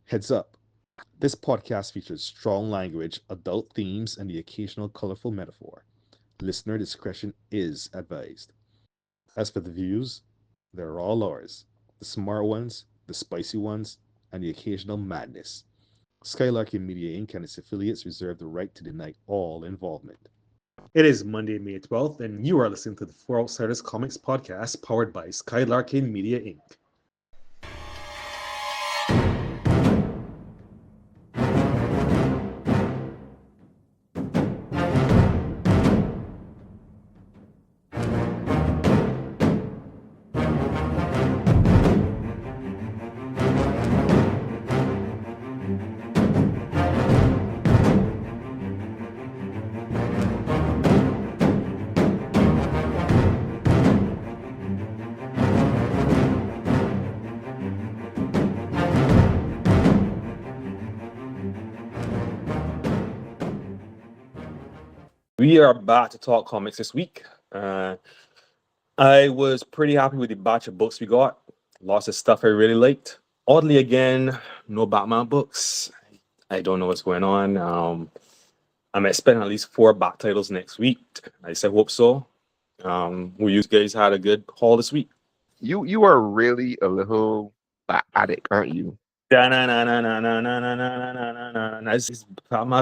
Heads up, this podcast features strong language, adult themes, and the occasional colorful metaphor. Listener discretion is advised. As for the views, they're all ours. The smart ones, the spicy ones, and the occasional madness. Skylarkin Media Inc. and its affiliates reserve the right to deny all involvement. It is Monday, May 12th, and you are listening to the Four Outsiders Comics podcast powered by Skylarkin Media Inc. We are about to talk comics this week. I was pretty happy with the batch of books we got. Lots of stuff I really liked. Oddly, again, no Batman books. I don't know what's going on. I'm expecting at least 4 back titles next week. I hope so. You guys had a good haul this week. You are really a little addict, aren't you? Batman's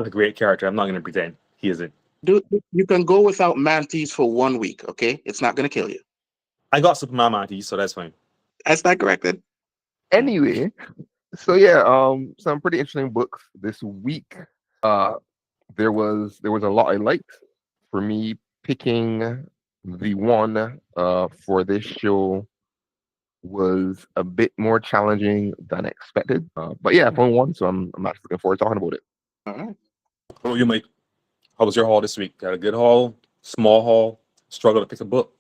a great character. I'm not going to pretend he isn't. Dude, you can go without mantis for 1 week, okay? It's not going to kill you. I got Superman mantis, so that's fine. That's not corrected. Anyway, so yeah, some pretty interesting books this week. There was a lot I liked. For me, picking the one for this show was a bit more challenging than expected. But yeah, I found one, so I'm actually looking forward to talking about it. All right. Oh, you Mike? How was your haul this week? Got a good haul, small haul, struggle to pick a book?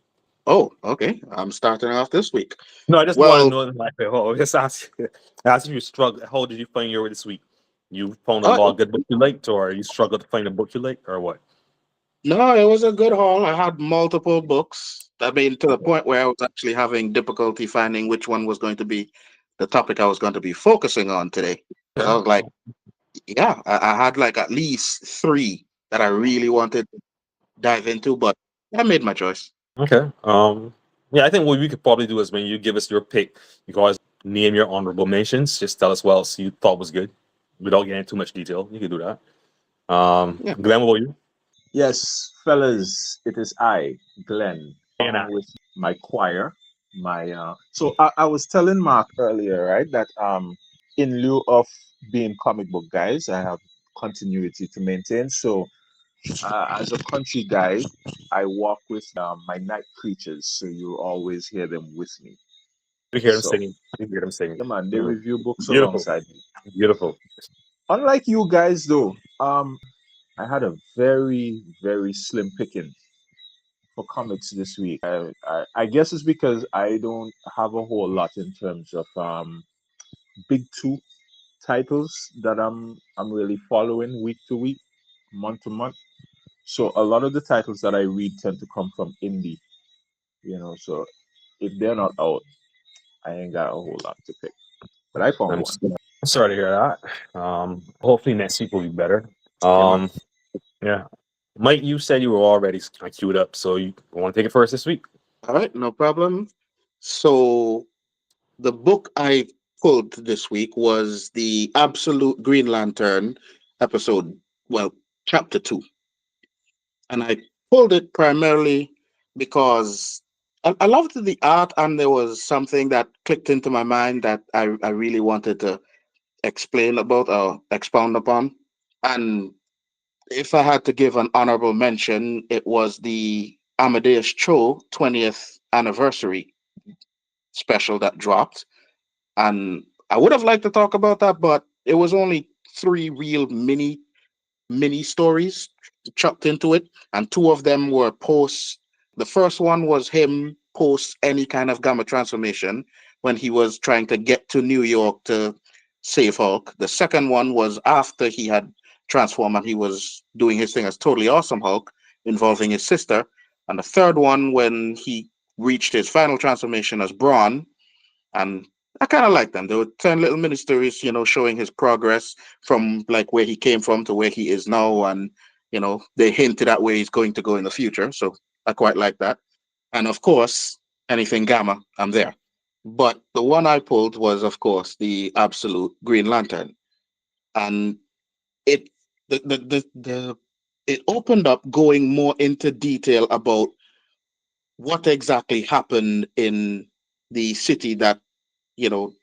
Oh, okay. I'm starting off this week. No, I just want to know the life. Oh, just ask if you struggled. How did you find your way this week? You found a lot of good books you liked, or you struggled to find a book you liked, or what? No, it was a good haul. I had multiple books. I mean, to the point where I was actually having difficulty finding which one was going to be the topic I was going to be focusing on today. So I was like, yeah, I had like at least 3 that I really wanted to dive into, but I made my choice. Okay. Yeah, I think what we could probably do is when you give us your pick, you can always name your honorable mentions. Just tell us what else you thought was good without getting too much detail. You can do that. Glen, what about you? Yes, fellas, it is I, Glen, with my choir. So I was telling Marc earlier, right, that in lieu of being comic book guys, I have continuity to maintain. So as a country guy, I walk with my night creatures, so you always hear them with me. We hear them singing. We hear them singing. Come on, they review books Beautiful. alongside me. Beautiful. Unlike you guys, though, I had a very, very slim picking for comics this week. I guess it's because I don't have a whole lot in terms of big 2 titles that I'm really following week to week, month to month. So a lot of the titles that I read tend to come from indie, so if they're not out, I ain't got a whole lot to pick. But I found one. I'm sorry to hear that. Hopefully next week will be better. Yeah. Mike, you said you were already queued up, so you want to take it first this week? All right, no problem. So the book I pulled this week was the Absolute Green Lantern chapter 2. And I pulled it primarily because I loved the art, and there was something that clicked into my mind that I really wanted to explain about or expound upon. And if I had to give an honorable mention, it was the Amadeus Cho 20th anniversary special that dropped. And I would have liked to talk about that, but it was only 3 real mini stories chucked into it, and 2 of them were post. The first one was him post any kind of gamma transformation when he was trying to get to New York to save Hulk. The second one was after he had transformed and he was doing his thing as Totally Awesome Hulk, involving his sister. And the third one when he reached his final transformation as Brawn, and I kind of like them. There were 10 little mini stories, showing his progress from like where he came from to where he is now. And, they hinted at where he's going to go in the future. So I quite like that. And of course, anything Gamma, I'm there. But the one I pulled was, of course, the absolute Green Lantern. And it, the it opened up going more into detail about what exactly happened in the city that, you know,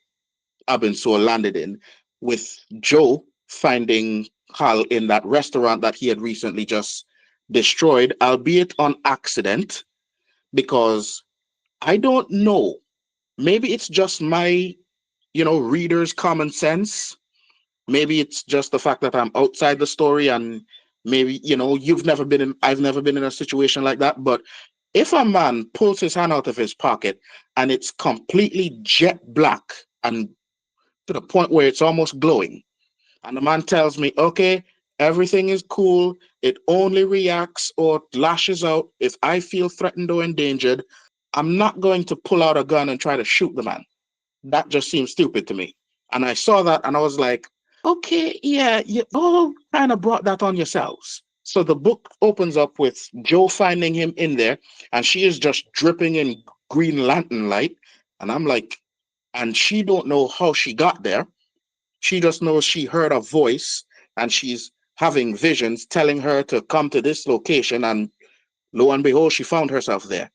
Abensour landed in, with Joe finding Hal in that restaurant that he had recently just destroyed, albeit on accident, because I don't know. Maybe it's just my, reader's common sense. Maybe it's just the fact that I'm outside the story, and maybe, I've never been in a situation like that. But if a man pulls his hand out of his pocket and it's completely jet black and to the point where it's almost glowing, and the man tells me, okay, everything is cool, it only reacts or lashes out if I feel threatened or endangered, I'm not going to pull out a gun and try to shoot the man. That just seems stupid to me. And I saw that and I was like, okay, yeah, you all kind of brought that on yourselves. So the book opens up with Joe finding him in there, and she is just dripping in Green Lantern light. And I'm like, and she don't know how she got there. She just knows she heard a voice and she's having visions telling her to come to this location. And lo and behold, she found herself there.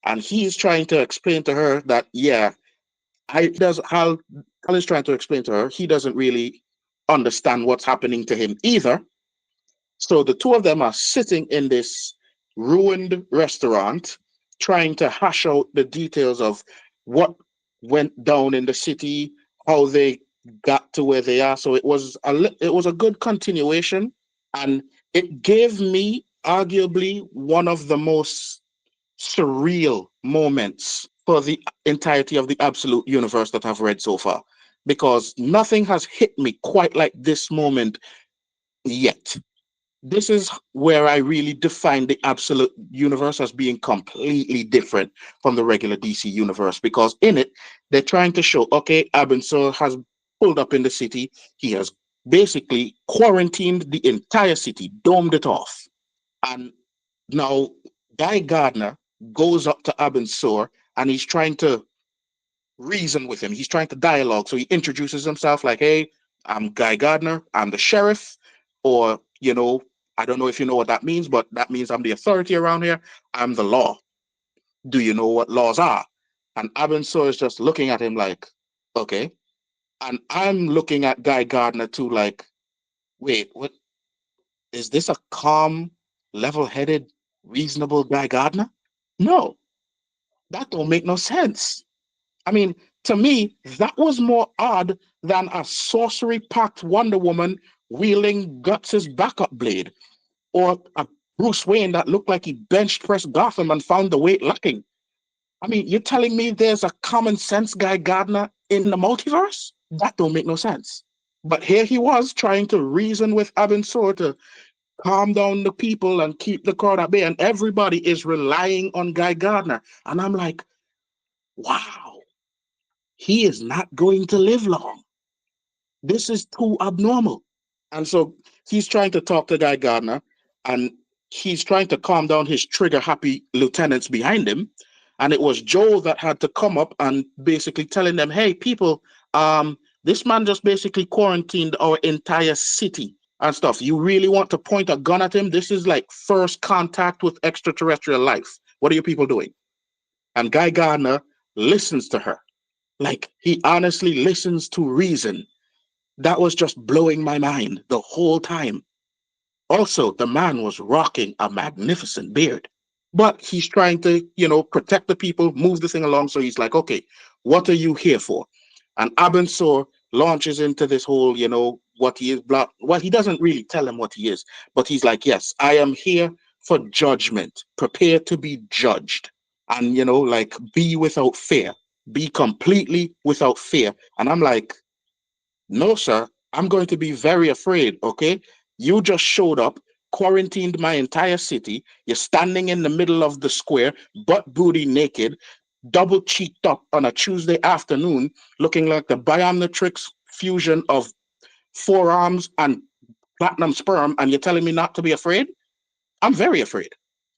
And he's trying to explain to her that, yeah, Hal is trying to explain to her he doesn't really understand what's happening to him either. So the two of them are sitting in this ruined restaurant trying to hash out the details of what went down in the city, how they got to where they are. So it was a good continuation, and it gave me arguably one of the most surreal moments for the entirety of the Absolute universe that I've read so far, because nothing has hit me quite like this moment yet. This is where I really define the Absolute universe as being completely different from the regular DC universe, because in it, they're trying to show, okay, Abensour has pulled up in the city. He has basically quarantined the entire city, domed it off. And now Guy Gardner goes up to Abensour and he's trying to reason with him. He's trying to dialogue. So he introduces himself like, hey, I'm Guy Gardner. I'm the sheriff. Or, I don't know if you know what that means, but that means I'm the authority around here. I'm the law. Do you know what laws are? And Abensour is just looking at him like, okay. And I'm looking at Guy Gardner too, like, wait, what is this, a calm, level-headed, reasonable Guy Gardner? No, that don't make no sense. I mean, to me, that was more odd than a sorcery-packed Wonder Woman wielding Guts' backup blade, or a Bruce Wayne that looked like he bench pressed Gotham and found the weight lacking. I mean, you're telling me there's a common sense Guy Gardner in the multiverse? That don't make no sense. But here he was trying to reason with Abensour to calm down the people and keep the crowd at bay, and everybody is relying on Guy Gardner. And I'm like, wow, he is not going to live long. This is too abnormal. And so he's trying to talk to Guy Gardner, and he's trying to calm down his trigger happy lieutenants behind him. And it was Joe that had to come up and basically telling them, hey, people, this man just basically quarantined our entire city and stuff. You really want to point a gun at him? This is like first contact with extraterrestrial life. What are you people doing? And Guy Gardner listens to her. Like, he honestly listens to reason. That was just blowing my mind the whole time. Also, the man was rocking a magnificent beard, but he's trying to, protect the people, move the thing along. So he's like, okay, what are you here for? And Abensour launches into this whole, what he is. Well, he doesn't really tell him what he is, but he's like, yes, I am here for judgment. Prepare to be judged. And, like, be without fear. Be completely without fear. And I'm like, no, sir, I'm going to be very afraid, okay? You just showed up, quarantined my entire city. You're standing in the middle of the square, butt booty naked, double cheeked up on a Tuesday afternoon, looking like the Biometrics fusion of forearms and platinum sperm, and you're telling me not to be afraid? I'm very afraid.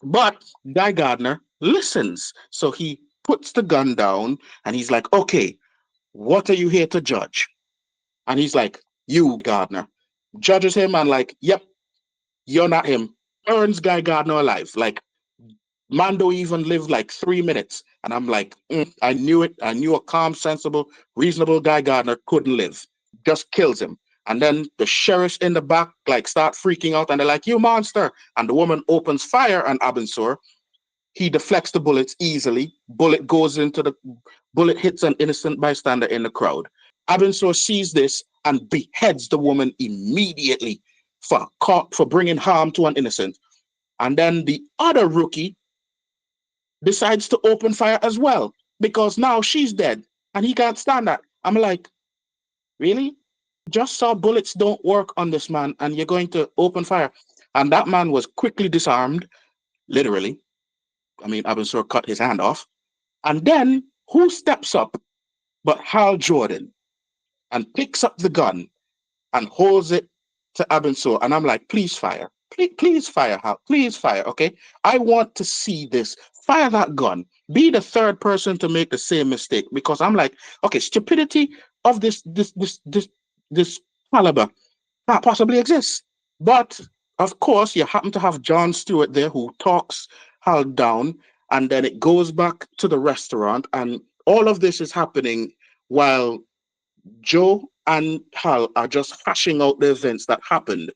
But Guy Gardner listens. So he puts the gun down and he's like, okay, what are you here to judge? And he's like, you, Gardner. Judges him and like, yep, you're not him. Burns Guy Gardner alive. Like, Mando even lived like 3 minutes. And I'm like, I knew it. I knew a calm, sensible, reasonable Guy Gardner couldn't live. Just kills him. And then the sheriffs in the back like start freaking out and they're like, you monster. And the woman opens fire on Abensour. He deflects the bullets easily. Bullet hits an innocent bystander in the crowd. Abensour sees this and beheads the woman immediately for bringing harm to an innocent. And then the other rookie decides to open fire as well because now she's dead and he can't stand that. I'm like, really? Just saw bullets don't work on this man and you're going to open fire. And that man was quickly disarmed, literally. I mean, Abensour cut his hand off. And then who steps up but Hal Jordan and picks up the gun and holds it to Abensour. And I'm like, please fire. Please fire, Hal. Please fire, okay? I want to see this. Fire that gun. Be the third person to make the same mistake because I'm like, okay, stupidity of this caliber can't possibly exist. But of course, you happen to have Jon Stewart there who talks Hal down, and then it goes back to the restaurant, and all of this is happening while Joe and Hal are just hashing out the events that happened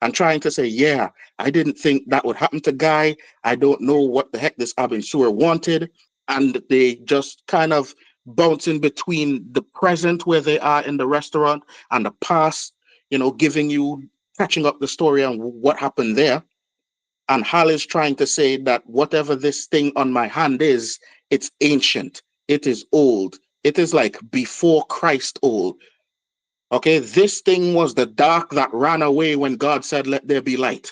and trying to say, yeah, I didn't think that would happen to Guy. I don't know what the heck this Abensour wanted. And they just kind of bouncing between the present where they are in the restaurant and the past, catching up the story on what happened there. And Hal is trying to say that whatever this thing on my hand is, it's ancient. It is old. It is like before Christ old. Okay, this thing was the dark that ran away when God said, let there be light.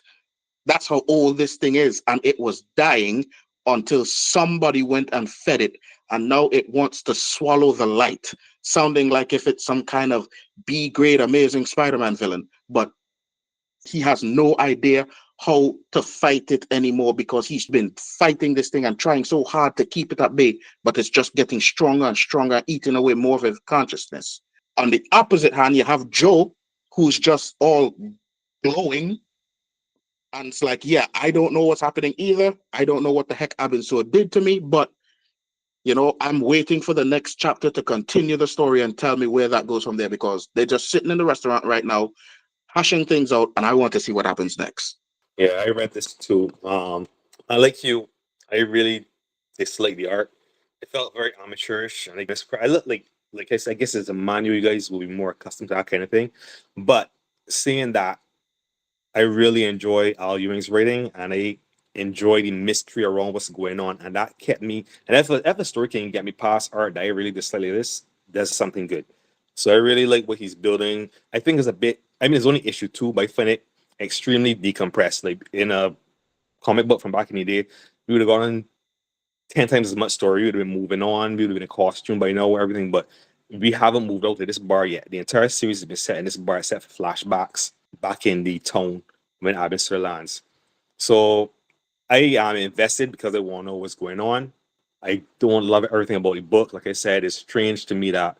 That's how old this thing is. And it was dying until somebody went and fed it. And now it wants to swallow the light, sounding like if it's some kind of B-grade amazing Spider-Man villain. But he has no idea how to fight it anymore because he's been fighting this thing and trying so hard to keep it at bay, but it's just getting stronger and stronger, eating away more of his consciousness. On the opposite hand, you have Joe, who's just all glowing. And it's like, yeah, I don't know what's happening either. I don't know what the heck Abensour did to me, but, I'm waiting for the next chapter to continue the story and tell me where that goes from there because they're just sitting in the restaurant right now, hashing things out, and I want to see what happens next. Yeah, I read this too. I like you. I really dislike the art. It felt very amateurish, and I look like I said, I guess as a manual, you guys will be more accustomed to that kind of thing. But seeing that, I really enjoy Alluhwi's writing, and I enjoy the mystery around what's going on, and that kept me. And if a story can get me past art that I really dislike like this, does something good. So I really like what he's building. I think it's a bit. I mean, it's only issue 2, but I find it extremely decompressed. Like in a comic book from back in the day, we would have gotten 10 times as much story. We would have been moving on. We would have been in costume by now, everything. But we haven't moved out to this bar yet. The entire series has been set in this bar, except for flashbacks back in the town when Abensour lands. So I am invested because I want to know what's going on. I don't love everything about the book. Like I said, it's strange to me that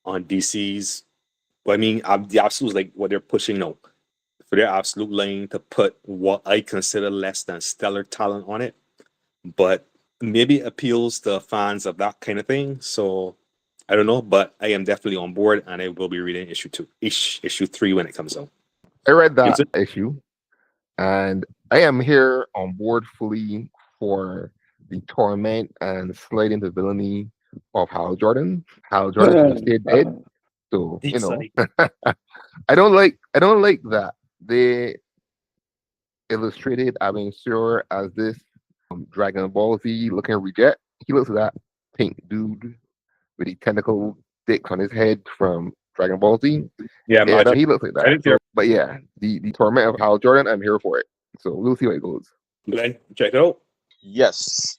on DC's, but I mean, the absolute like what they're pushing now for their absolute line to put what I consider less than stellar talent on it, but maybe it appeals to fans of that kind of thing. So I don't know, but I am definitely on board, and I will be reading issue 3 when it comes out. I read that issue, and I am here on board fully for the torment and slide into villainy of Hal Jordan. Hal Jordan stayed dead. So I don't like that they illustrated Abensour as this Dragon Ball Z looking reject. He looks like that pink dude with the tentacle dicks on his head from Dragon Ball Z. Yeah, he looks like that. So, but yeah, the torment of Hal Jordan, I'm here for it. So we'll see how it goes. Glen, check it out. Yes.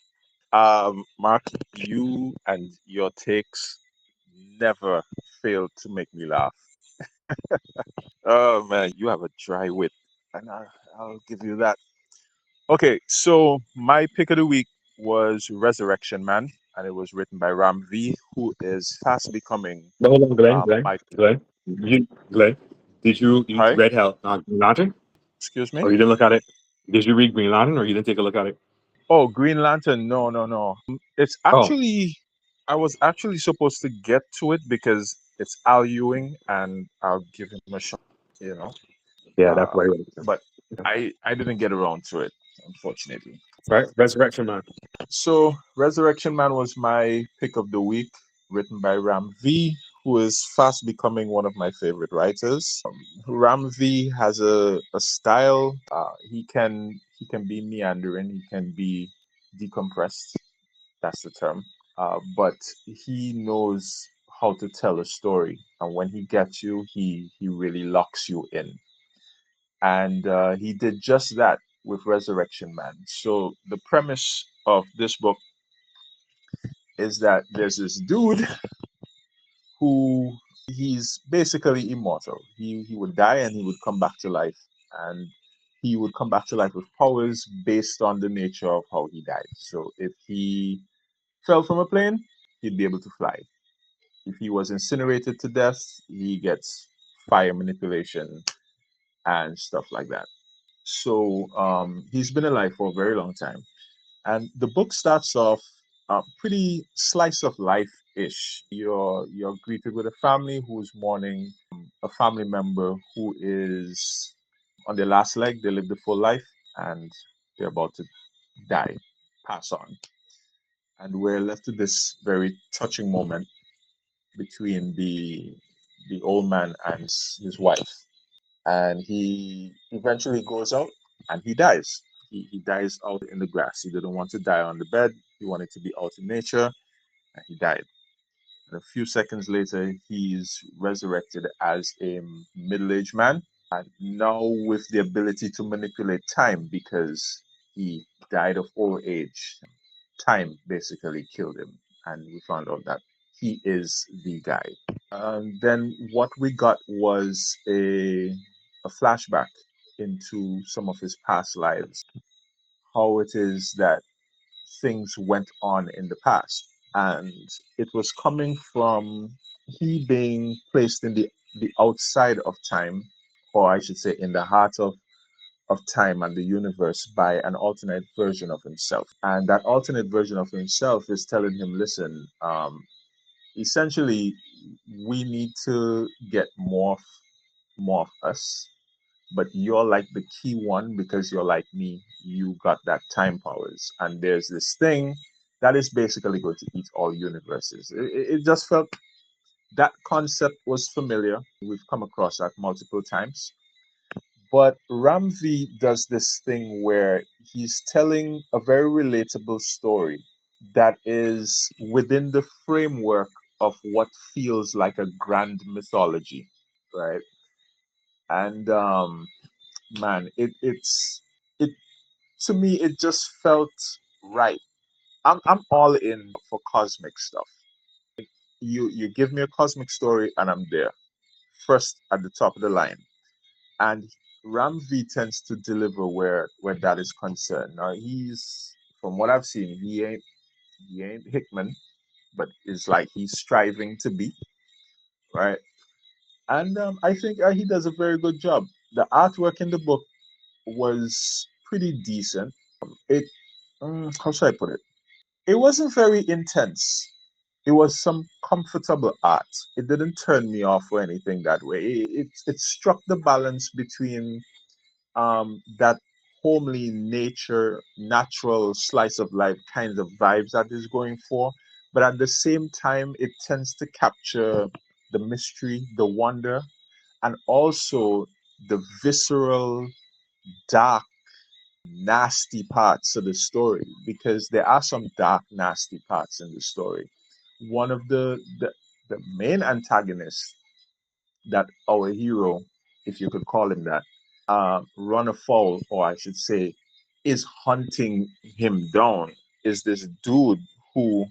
Mark, you and your takes never fail to make me laugh. Oh man, you have a dry wit, and I'll give you that. Okay, so my pick of the week was Resurrection Man, and it was written by Ram V, who is fast becoming But hold on, my. Glenn, you Hi, read how Green Lantern, excuse me. or you didn't look at it? Did you read Green Lantern, or you didn't take a look at it? Oh, Green Lantern. No, no, no. It's Oh, actually, I was actually supposed to get to it because it's Al Ewing and I'll give him a shot, you know. yeah, that's Um, right. but I didn't get around to it, unfortunately. Right, Resurrection Man. So, Resurrection Man was my pick of the week, written by Ram V, who is fast becoming one of my favorite writers. Ram V has a style. He can be meandering. He can be decompressed. That's the term. But he knows how to tell a story, and when he gets you, he really locks you in. And he did just that with Resurrection Man. So the premise of this book is that there's this dude who he's basically immortal. He would die and he would come back to life, and he would come back to life with powers based on the nature of how he died. So if he fell from a plane, he'd be able to fly. If he was incinerated to death, he gets fire manipulation and stuff like that. So he's been alive for a very long time. And the book starts off pretty slice of life ish. You're greeted with a family who's mourning a family member who is on their last leg. They lived a full life and they're about to die, pass on. And we're left with this very touching moment between the old man and his wife. And he eventually goes out and he dies. He dies out in the grass. He didn't want to die on the bed. He wanted to be out in nature, and he died. And a few seconds later, he's resurrected as a middle-aged man, and now with the ability to manipulate time because he died of old age. Time basically killed him, and we found out that he is the guy. And then what we got was a flashback into some of his past lives, how it is that things went on in the past. And it was coming from he being placed in the outside of time, or I should say in the heart of time and the universe by an alternate version of himself. And that alternate version of himself is telling him, listen, essentially, we need to get more of us, but you're like the key one because you're like me. You got that time powers, and there's this thing that is basically going to eat all universes. It just felt that concept was familiar. We've come across that multiple times. But Ramvi does this thing where he's telling a very relatable story that is within the framework of what feels like a grand mythology, right? And man, it to me it just felt right. I'm all in for cosmic stuff. You give me a cosmic story and I'm there, first at the top of the line. And Ram V tends to deliver where that is concerned. Now he's from what I've seen, he ain't Hickman, but it's like he's striving to be right. And I think he does a very good job. The artwork in the book was pretty decent. It how should I put it? It wasn't very intense. It was some comfortable art. It didn't turn me off or anything that way. It struck the balance between that homely nature, natural slice of life kind of vibes that is going for, but at the same time, it tends to capture the mystery, the wonder, and also the visceral, dark, nasty parts of the story because there are some dark, nasty parts in the story. One of the main antagonists that our hero, if you could call him that, run afoul, or I should say, is hunting him down. is this dude who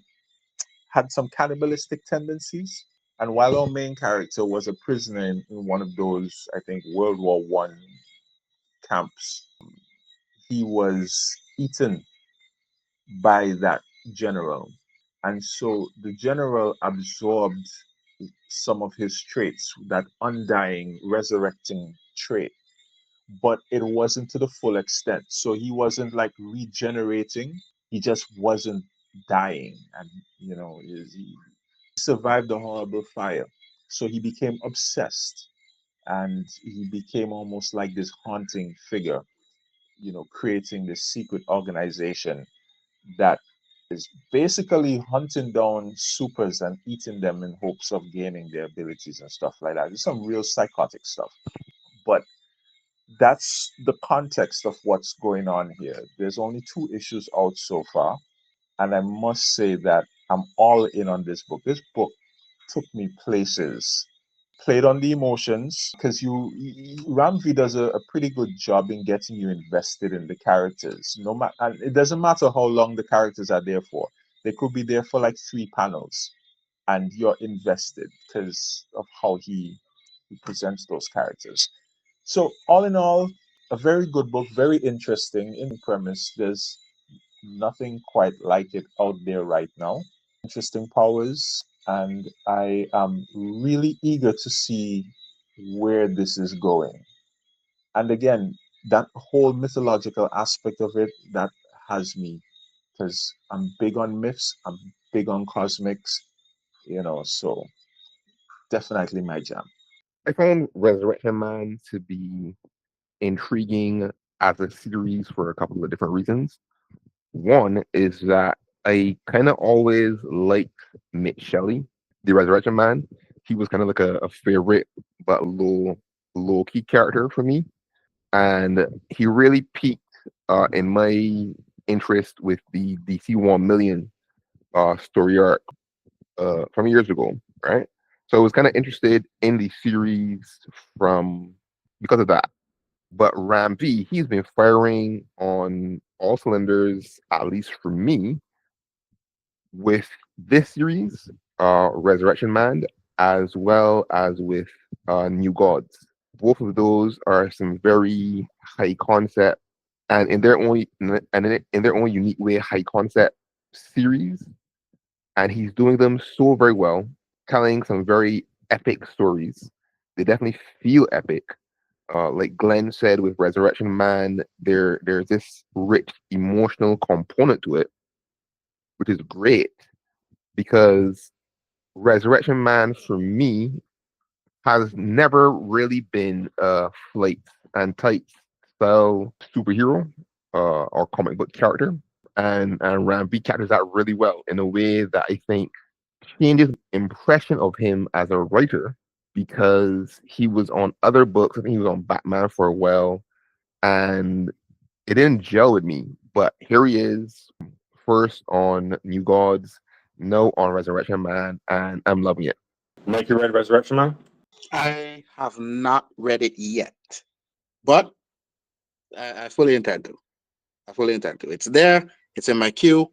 had some cannibalistic tendencies. And while our main character was a prisoner in one of those, I think, World War I camps, he was eaten by that general. And so the general absorbed some of his traits, that undying, resurrecting trait, but it wasn't to the full extent. So he wasn't like regenerating, he just wasn't dying. And, he survived the horrible fire. So he became obsessed and he became almost like this haunting figure, creating this secret organization that is basically hunting down supers and eating them in hopes of gaining their abilities and stuff like that. It's some real psychotic stuff. But that's the context of what's going on here. There's only 2 issues out so far. And I must say that I'm all in on this book. This book took me places, played on the emotions, because Ramvi does a pretty good job in getting you invested in the characters. And it doesn't matter how long the characters are there for. They could be there for like 3 panels, and you're invested because of how he presents those characters. So all in all, a very good book, very interesting in premise. There's nothing quite like it out there right now. Interesting powers, and I am really eager to see where this is going. And again, that whole mythological aspect of it, that has me, because I'm big on myths, I'm big on cosmics, so definitely my jam. I found Resurrection Man to be intriguing as a series for a couple of different reasons. One is that I kind of always liked Mitch Shelley, the Resurrection Man. He was kind of like a favorite but low key character for me, and he really piqued in my interest with the DC 1 million story arc from years ago, right? So I was kind of interested in the series from because of that. But Ram V, he's been firing on all cylinders, at least for me, with this series, Resurrection Man, as well as with New Gods. Both of those are some very high concept and in their own unique way, high concept series. And he's doing them so very well, telling some very epic stories. They definitely feel epic. Like Glen said with Resurrection Man, there's this rich emotional component to it, which is great because Resurrection Man for me has never really been a flight and tights style superhero or comic book character. And Rambi captures that really well in a way that I think changes impression of him as a writer because he was on other books. I think he was on Batman for a while, and it didn't gel with me. But here he is, first on New Gods, no on Resurrection Man, and I'm loving it. Mike, you read Resurrection Man? I have not read it yet, but I fully intend to. I fully intend to. It's there. It's in my queue.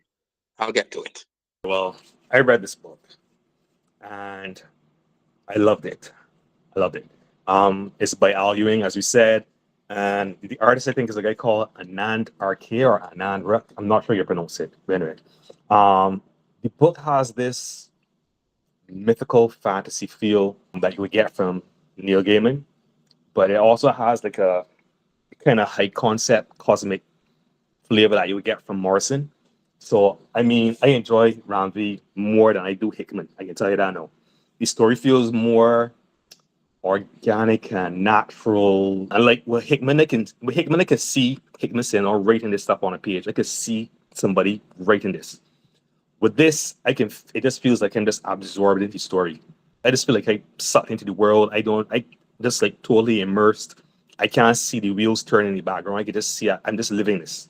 I'll get to it. Well, I read this book and I loved it. I loved it. It's by Alluhwi, as you said, and the artist I think is a guy called Anand RK or Anand Ruk. I'm not sure you pronounce it. But anyway, the book has this mythical fantasy feel that you would get from Neil Gaiman, but it also has like a kind of high concept cosmic flavor that you would get from Morrison. So, I mean, I enjoy Ramvi more than I do Hickman. I can tell you that now. The story feels more organic and natural. And like with Hickman, I can see Hickman saying or writing this stuff on a page. I could see somebody writing this. With this, it just feels like I'm just absorbed into the story. I just feel like I sucked into the world. I just like totally immersed. I can't see the wheels turning in the background. I can just see I'm just living this.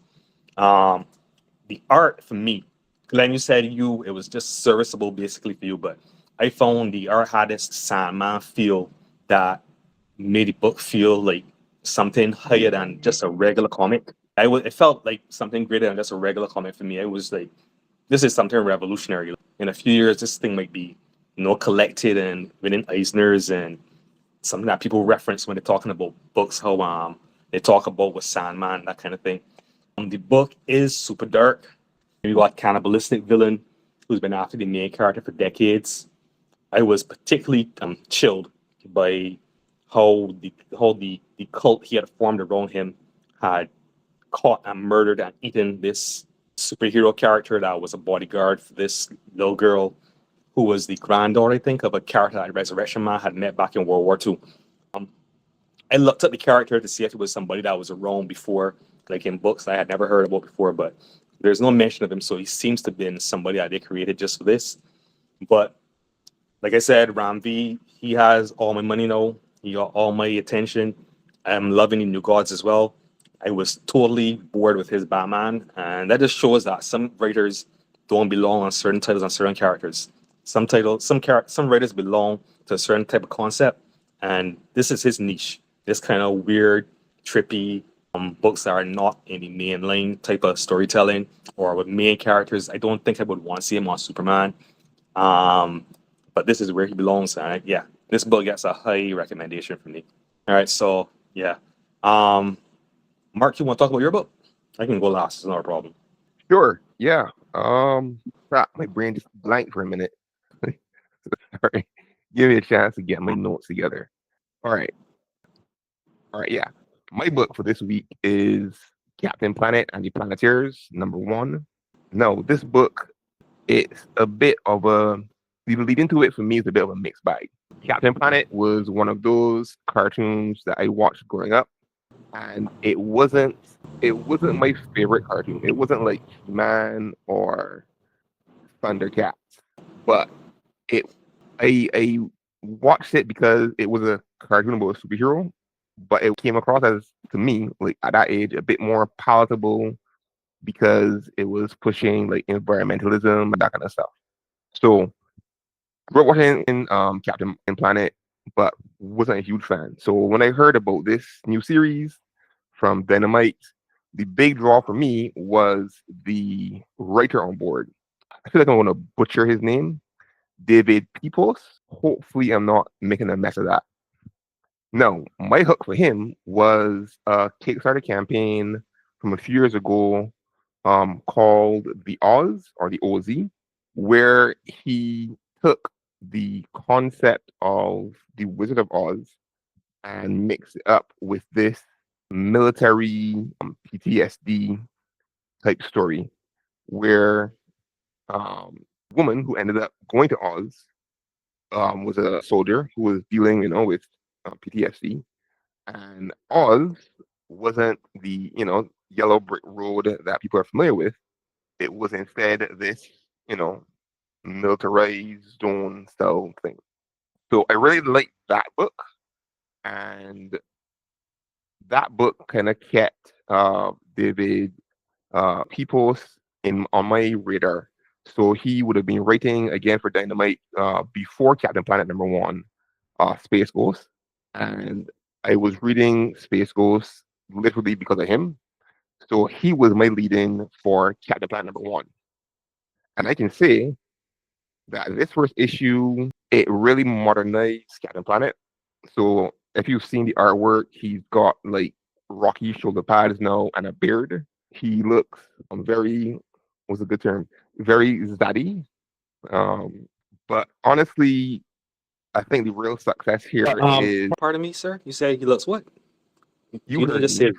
The art for me, Glenn, you said it was just serviceable basically for you, but I found the art had this Sandman feel that made the book feel like something higher than just a regular comic. It felt like something greater than just a regular comic for me. It was like, this is something revolutionary. In a few years, this thing might be, collected and within Eisner's, and something that people reference when they're talking about books, how they talk about with Sandman, that kind of thing. The book is super dark. You got cannibalistic villain who's been after the main character for decades. I was particularly chilled by how the cult he had formed around him had caught and murdered and eaten this superhero character that was a bodyguard for this little girl who was the granddaughter, I think, of a character that Resurrection Man had met back in World War II. I looked up the character to see if it was somebody that was around before, like in books I had never heard about before, but there's no mention of him, so he seems to have been somebody that they created just for this. But like I said, Ram V, he has all my money now. He got all my attention. I'm loving the New Gods as well. I was totally bored with his Batman, and that just shows that some writers don't belong on certain titles and certain characters. Some writers belong to a certain type of concept, and this is his niche. This kind of weird, trippy books that are not in the mainline type of storytelling or with main characters. I don't think I would want to see him on Superman. But this is where he belongs. And yeah, this book gets a high recommendation from me. All right, so yeah. Mark, you want to talk about your book? I can go last. It's not a problem. Sure. Yeah. My brain just blanked for a minute. Sorry. Give me a chance to get my notes together. All right. Yeah. My book for this week is Captain Planet and the Planeteers #1. No, this book, it's a bit of the lead into it for me is a bit of a mixed bag. Captain Planet was one of those cartoons that I watched growing up, and it wasn't my favorite cartoon. It wasn't like He-Man or Thundercats, but I watched it because it was a cartoon about a superhero, but it came across as, to me, like at that age, a bit more palatable because it was pushing like environmentalism and that kind of stuff. So grew up watching Captain Planet, but wasn't a huge fan. So when I heard about this new series from Dynamite, the big draw for me was the writer on board. I feel like I'm going to butcher his name, David Pepos. Hopefully, I'm not making a mess of that. No, my hook for him was a Kickstarter campaign from a few years ago called The Oz or the OZ, where he took the concept of the Wizard of Oz and mixed it up with this military PTSD type story where woman who ended up going to Oz was a soldier who was dealing, with PTSD, and Oz wasn't the yellow brick road that people are familiar with. It was instead this militarized zone style thing. So I really liked that book, and that book kind of kept David Pepos on my radar. So he would have been writing again for Dynamite before Captain Planet #1, Space Ghost, and I was reading Space Ghost literally because of him. So he was my lead-in for Captain Planet #1, and I can say that this first issue, it really modernized Captain Planet. So if you've seen the artwork, he's got like rocky shoulder pads now and a beard. He looks very, what's a good term? Very zaddy. But honestly, I think the real success here is. Pardon me, sir. You said he looks what? You didn't just say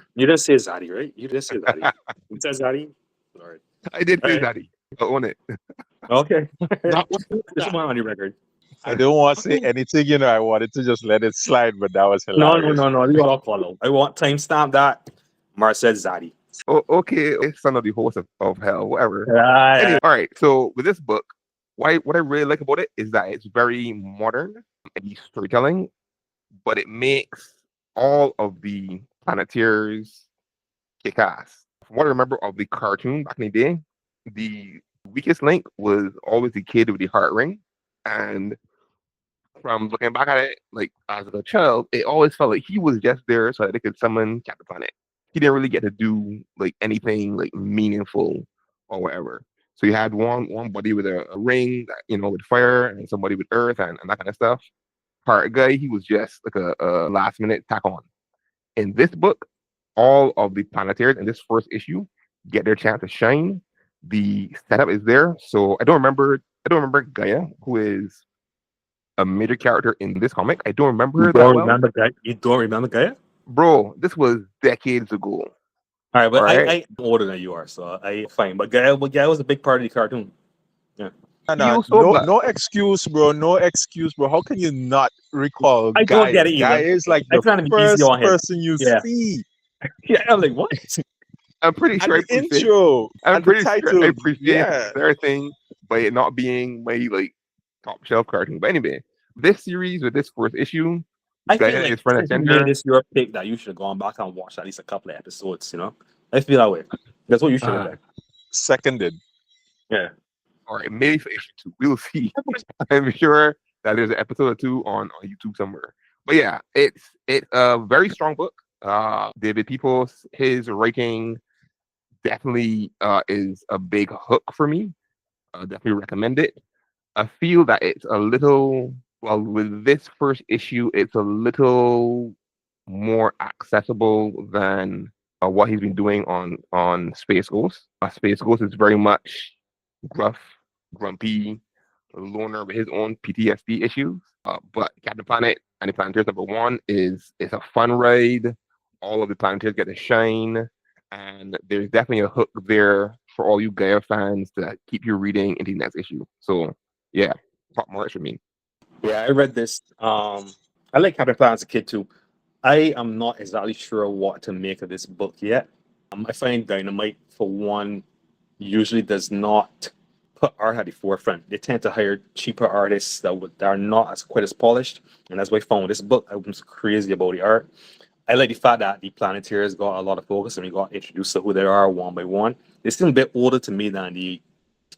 zaddy, right? You just said zaddy. You said zaddy. All right. I did say Right. zaddy. I own it. Okay. This is one on your record. I don't want to say anything, I wanted to just let it slide, but that was No. hilarious. You all follow. I want timestamp that. Marc said zaddy. Oh, okay, son of the host of hell, whatever. Yeah. Anyway, all right. So with this book, what I really like about it is that it's very modern in the storytelling, but it makes all of the Planeteers kick ass. From what I remember of the cartoon back in the day, the weakest link was always the kid with the heart ring. And from looking back at it, like as a child, it always felt like he was just there so that they could summon Captain Planet. he didn't really get to do like anything like meaningful or whatever. So you had one buddy with a ring, that, with fire, and somebody with earth and that kind of stuff. Part guy, he was just like a last minute tack on. In this book, all of the Planeteers in this first issue get their chance to shine. The setup is there. So I don't remember Gaia, who is a major character in this comic. I don't remember You her that don't well. remember Gaia? You don't remember Gaia? Bro, this was decades ago. All right, but All right. I'm older than you are, so I fine. But Gaia was a big part of the cartoon. Yeah. Nah, so no, but no excuse, bro. No excuse, bro. How can you not recall I don't Gaia? get it either. Gaia is like I'm the trying to be easy first on him. person you Yeah. see. Yeah, I'm like, what? I'm pretty And sure I the appreciate intro I'm and the pretty sure I title. appreciate Yeah. their thing by it not being my like top shelf cartoon. But anyway, this series with this first issue, I feel Gaia like is front and since you made center. this your pick, that you should have gone back and watched at least a couple of episodes. I feel that way. That's what you should have Uh, done. Seconded. Yeah. all right, maybe for issue 2. We'll see. I'm sure that there's an episode or 2 on YouTube somewhere. But yeah, it's a very strong book. David Peoples, his writing definitely is a big hook for me. Definitely recommend it. I feel that it's a little, well, with this first issue, it's a little more accessible than what he's been doing on Space Ghost. Space Ghost is very much gruff, grumpy, loner with his own PTSD issues. But Captain Planet and the Planeteers #1 is it's a fun ride. All of the Planeteers get to shine, and there's definitely a hook there for all you Gaia fans to keep you reading into the next issue. So yeah, top marks for me. Yeah, I read this. I like Captain Planet as a kid too. I am not exactly sure what to make of this book yet. I find Dynamite, for one, usually does not put art at the forefront. They tend to hire cheaper artists that are not as quite as polished, and that's why I found with this book. I was crazy about the art. I like the fact that the Planeteers got a lot of focus and we got introduced to who they are one by one. They seem a bit older to me than the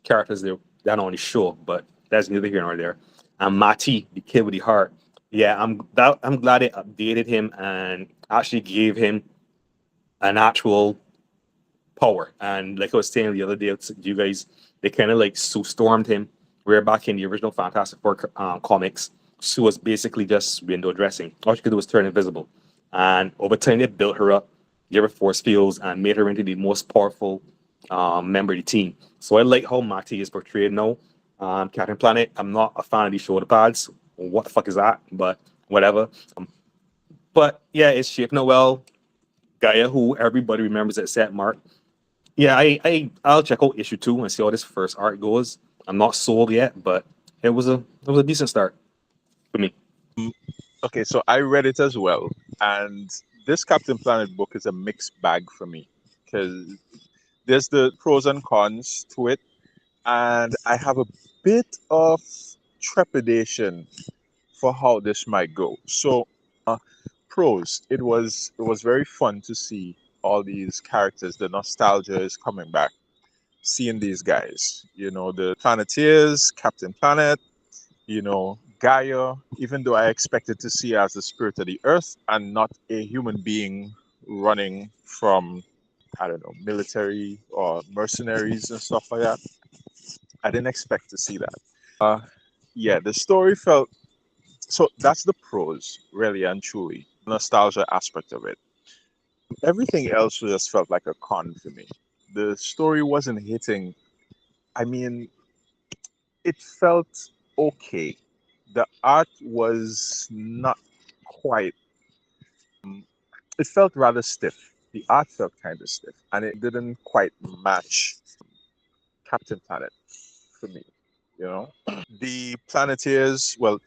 characters that are on the show, but that's neither here nor there. And Mati, the kid with the heart, yeah, I'm glad they updated him and actually gave him an actual power. And like I was saying the other day to you guys, they kind of like Sue stormed him. Where back in the original Fantastic Four comics, Sue was basically just window dressing. All she could do was turn invisible. And over time, they built her up, gave her force fields, and made her into the most powerful member of the team. So I like how Mati is portrayed now. Captain Planet, I'm not a fan of these shoulder pads. What the fuck is that? But whatever. But yeah, it's shaping up well. Gaia, who everybody remembers except Mark. Yeah, I'll check out issue 2 and see how this first art goes. I'm not sold yet, but it was a decent start for me. Okay, so I read it as well, and this Captain Planet book is a mixed bag for me because there's the pros and cons to it, and I have a bit of trepidation for how this might go. So, pros, it was very fun to see all these characters. The nostalgia is coming back. Seeing these guys, the Planeteers, Captain Planet, Gaia, even though I expected to see her as the spirit of the earth and not a human being running from, I don't know, military or mercenaries and stuff like that. I didn't expect to see that. Yeah, the story felt so. That's the pros, really and truly, nostalgia aspect of it. Everything else just felt like a con for me. The story wasn't hitting. I mean, it felt okay. The art was not quite. It felt rather stiff. The art felt kind of stiff, and it didn't quite match Captain Planet for me. You know, the Planeteers. Well,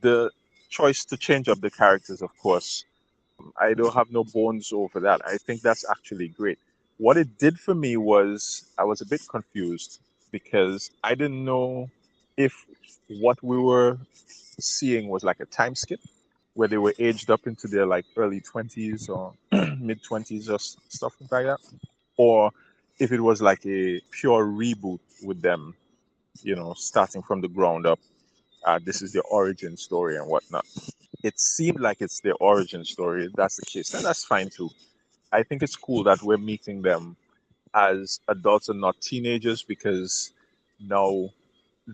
the choice to change up the characters, of course. I don't have no bones over that. I think that's actually great. What it did for me was I was a bit confused because I didn't know if what we were seeing was like a time skip where they were aged up into their like early 20s or mid 20s or stuff like that, or if it was like a pure reboot with them, starting from the ground up. This is their origin story and whatnot. It seemed like it's their origin story. If that's the case, then that's fine too. I think it's cool that we're meeting them as adults and not teenagers, because now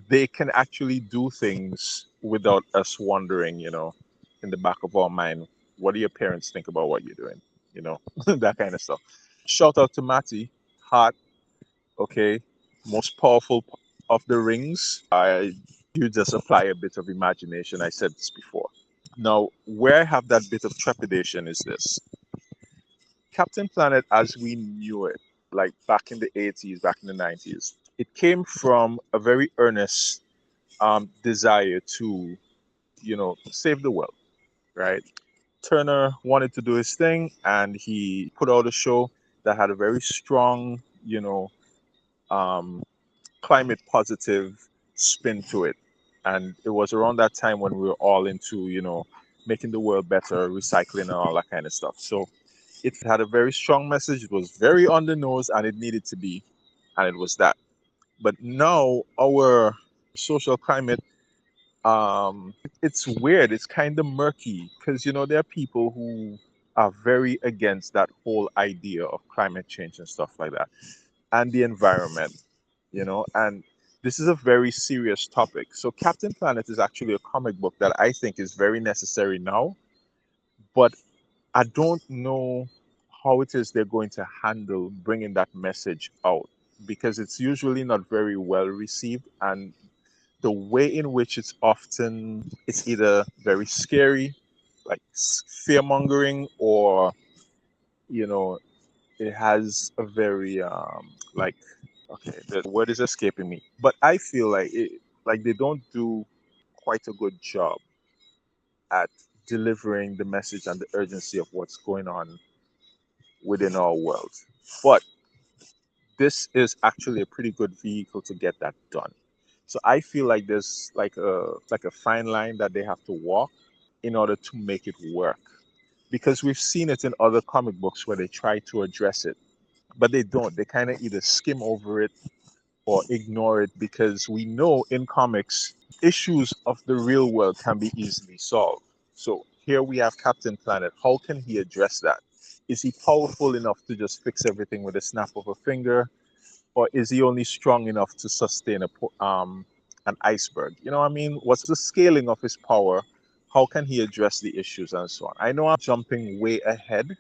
they can actually do things without us wondering, in the back of our mind, what do your parents think about what you're doing? That kind of stuff. Shout out to Matty, Heart, okay, most powerful of the rings. You just apply a bit of imagination. I said this before. Now, where I have that bit of trepidation is this. Captain Planet, as we knew it, like back in the 80s, back in the 90s, it came from a very earnest desire to, save the world, right? Turner wanted to do his thing, and he put out a show that had a very strong, um, climate positive spin to it. And it was around that time when we were all into, making the world better, recycling and all that kind of stuff. So it had a very strong message. It was very on the nose, and it needed to be. And it was that. But now our social climate, it's weird. It's kind of murky because, there are people who are very against that whole idea of climate change and stuff like that, and the environment, and this is a very serious topic. So Captain Planet is actually a comic book that I think is very necessary now, but I don't know how it is they're going to handle bringing that message out, because it's usually not very well received, and the way in which it's either very scary, like fear mongering, or it has a very like, okay, the word is escaping me, but I feel like they don't do quite a good job at delivering the message and the urgency of what's going on within our world. But this is actually a pretty good vehicle to get that done. So I feel like there's like a fine line that they have to walk in order to make it work. Because we've seen it in other comic books where they try to address it, but they don't. They kind of either skim over it or ignore it, because we know in comics issues of the real world can be easily solved. So here we have Captain Planet. How can he address that? Is he powerful enough to just fix everything with a snap of a finger, or is he only strong enough to sustain an iceberg? You know what I mean? What's the scaling of his power? How can he address the issues and so on? I know I'm jumping way ahead,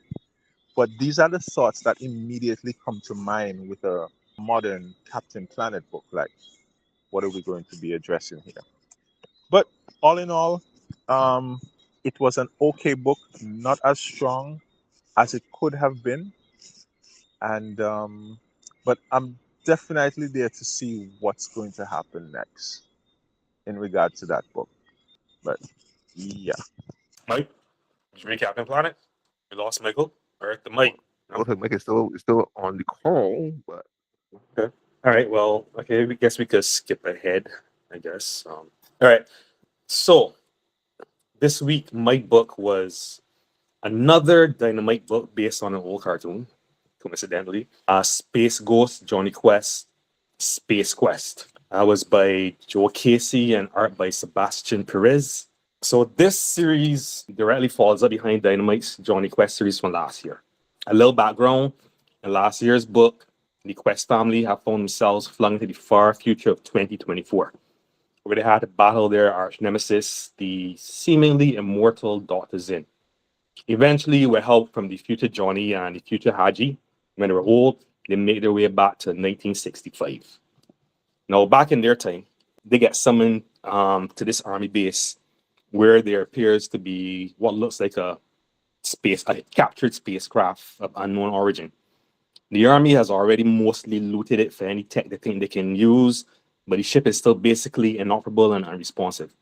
but these are the thoughts that immediately come to mind with a modern Captain Planet book. Like, what are we going to be addressing here? But all in all, it was an okay book, not as strong as it could have been, and but I'm definitely there to see what's going to happen next in regard to that book. But yeah, Mike, did you read Captain Planet? We lost Michael. Or the Mike. Looks like Mike is still on the call, but Okay. All right. Well, okay. I guess we could skip ahead. I guess. All right. So this week, my book was another Dynamite book based on an old cartoon, coincidentally. Space Ghost, Johnny Quest, Space Quest. That was by Joe Casey and art by Sebastian Perez. So this series directly falls up behind Dynamite's Johnny Quest series from last year. A little background: in last year's book, the Quest family have found themselves flung into the far future of 2024, where they had to battle their arch nemesis, the seemingly immortal Dr. Zin. Eventually, with help from the future Jonny and the future Haji, when they were old, they made their way back to 1965. Now, back in their time, they get summoned to this army base where there appears to be what looks like a captured spacecraft of unknown origin. The army has already mostly looted it for any tech they think they can use, but the ship is still basically inoperable and unresponsive.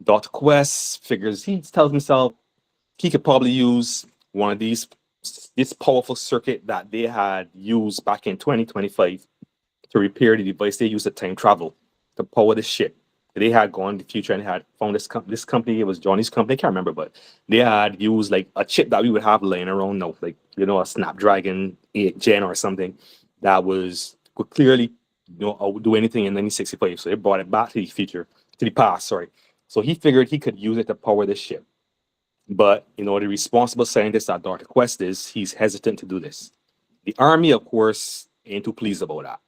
Dr. Quest he tells himself he could probably use one of this powerful circuit that they had used back in 2025 to repair the device they used to time travel to power the ship. They had gone to the future and had found this company. It was Johnny's company. I can't remember, but they had used like a chip that we would have laying around now, like a Snapdragon 8 Gen or something that could clearly do anything in 1965. So they brought it back to the future, to the past. Sorry. So he figured he could use it to power this ship. But the responsible scientist that Dr. Quest is, he's hesitant to do this. The army, of course, ain't too pleased about that.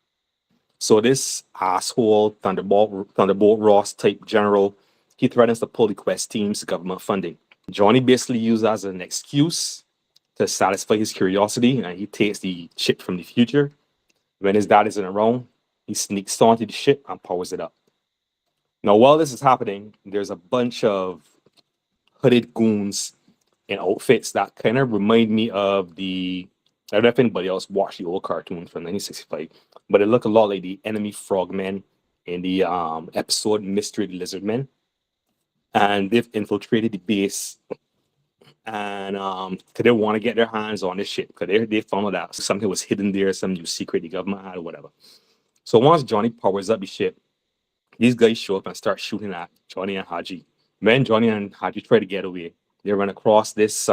So this asshole Thunderbolt Ross type general, he threatens to pull the Quest team's government funding. Jonny basically used as an excuse to satisfy his curiosity, and he takes the ship from the future. When his dad isn't around, he sneaks onto the ship and powers it up. Now, while this is happening, there's a bunch of hooded goons in outfits that kind of remind me of the. I don't know if anybody else watched the old cartoons from 1965, but it looked a lot like the enemy frogmen in the episode Mystery of the Lizard Men. And they've infiltrated the base, and because they want to get their hands on this shit, because they found out that something was hidden there, some new secret the government had or whatever. So once Jonny powers up the ship, these guys show up and start shooting at Jonny and Haji. When Jonny and Haji try to get away, they run across this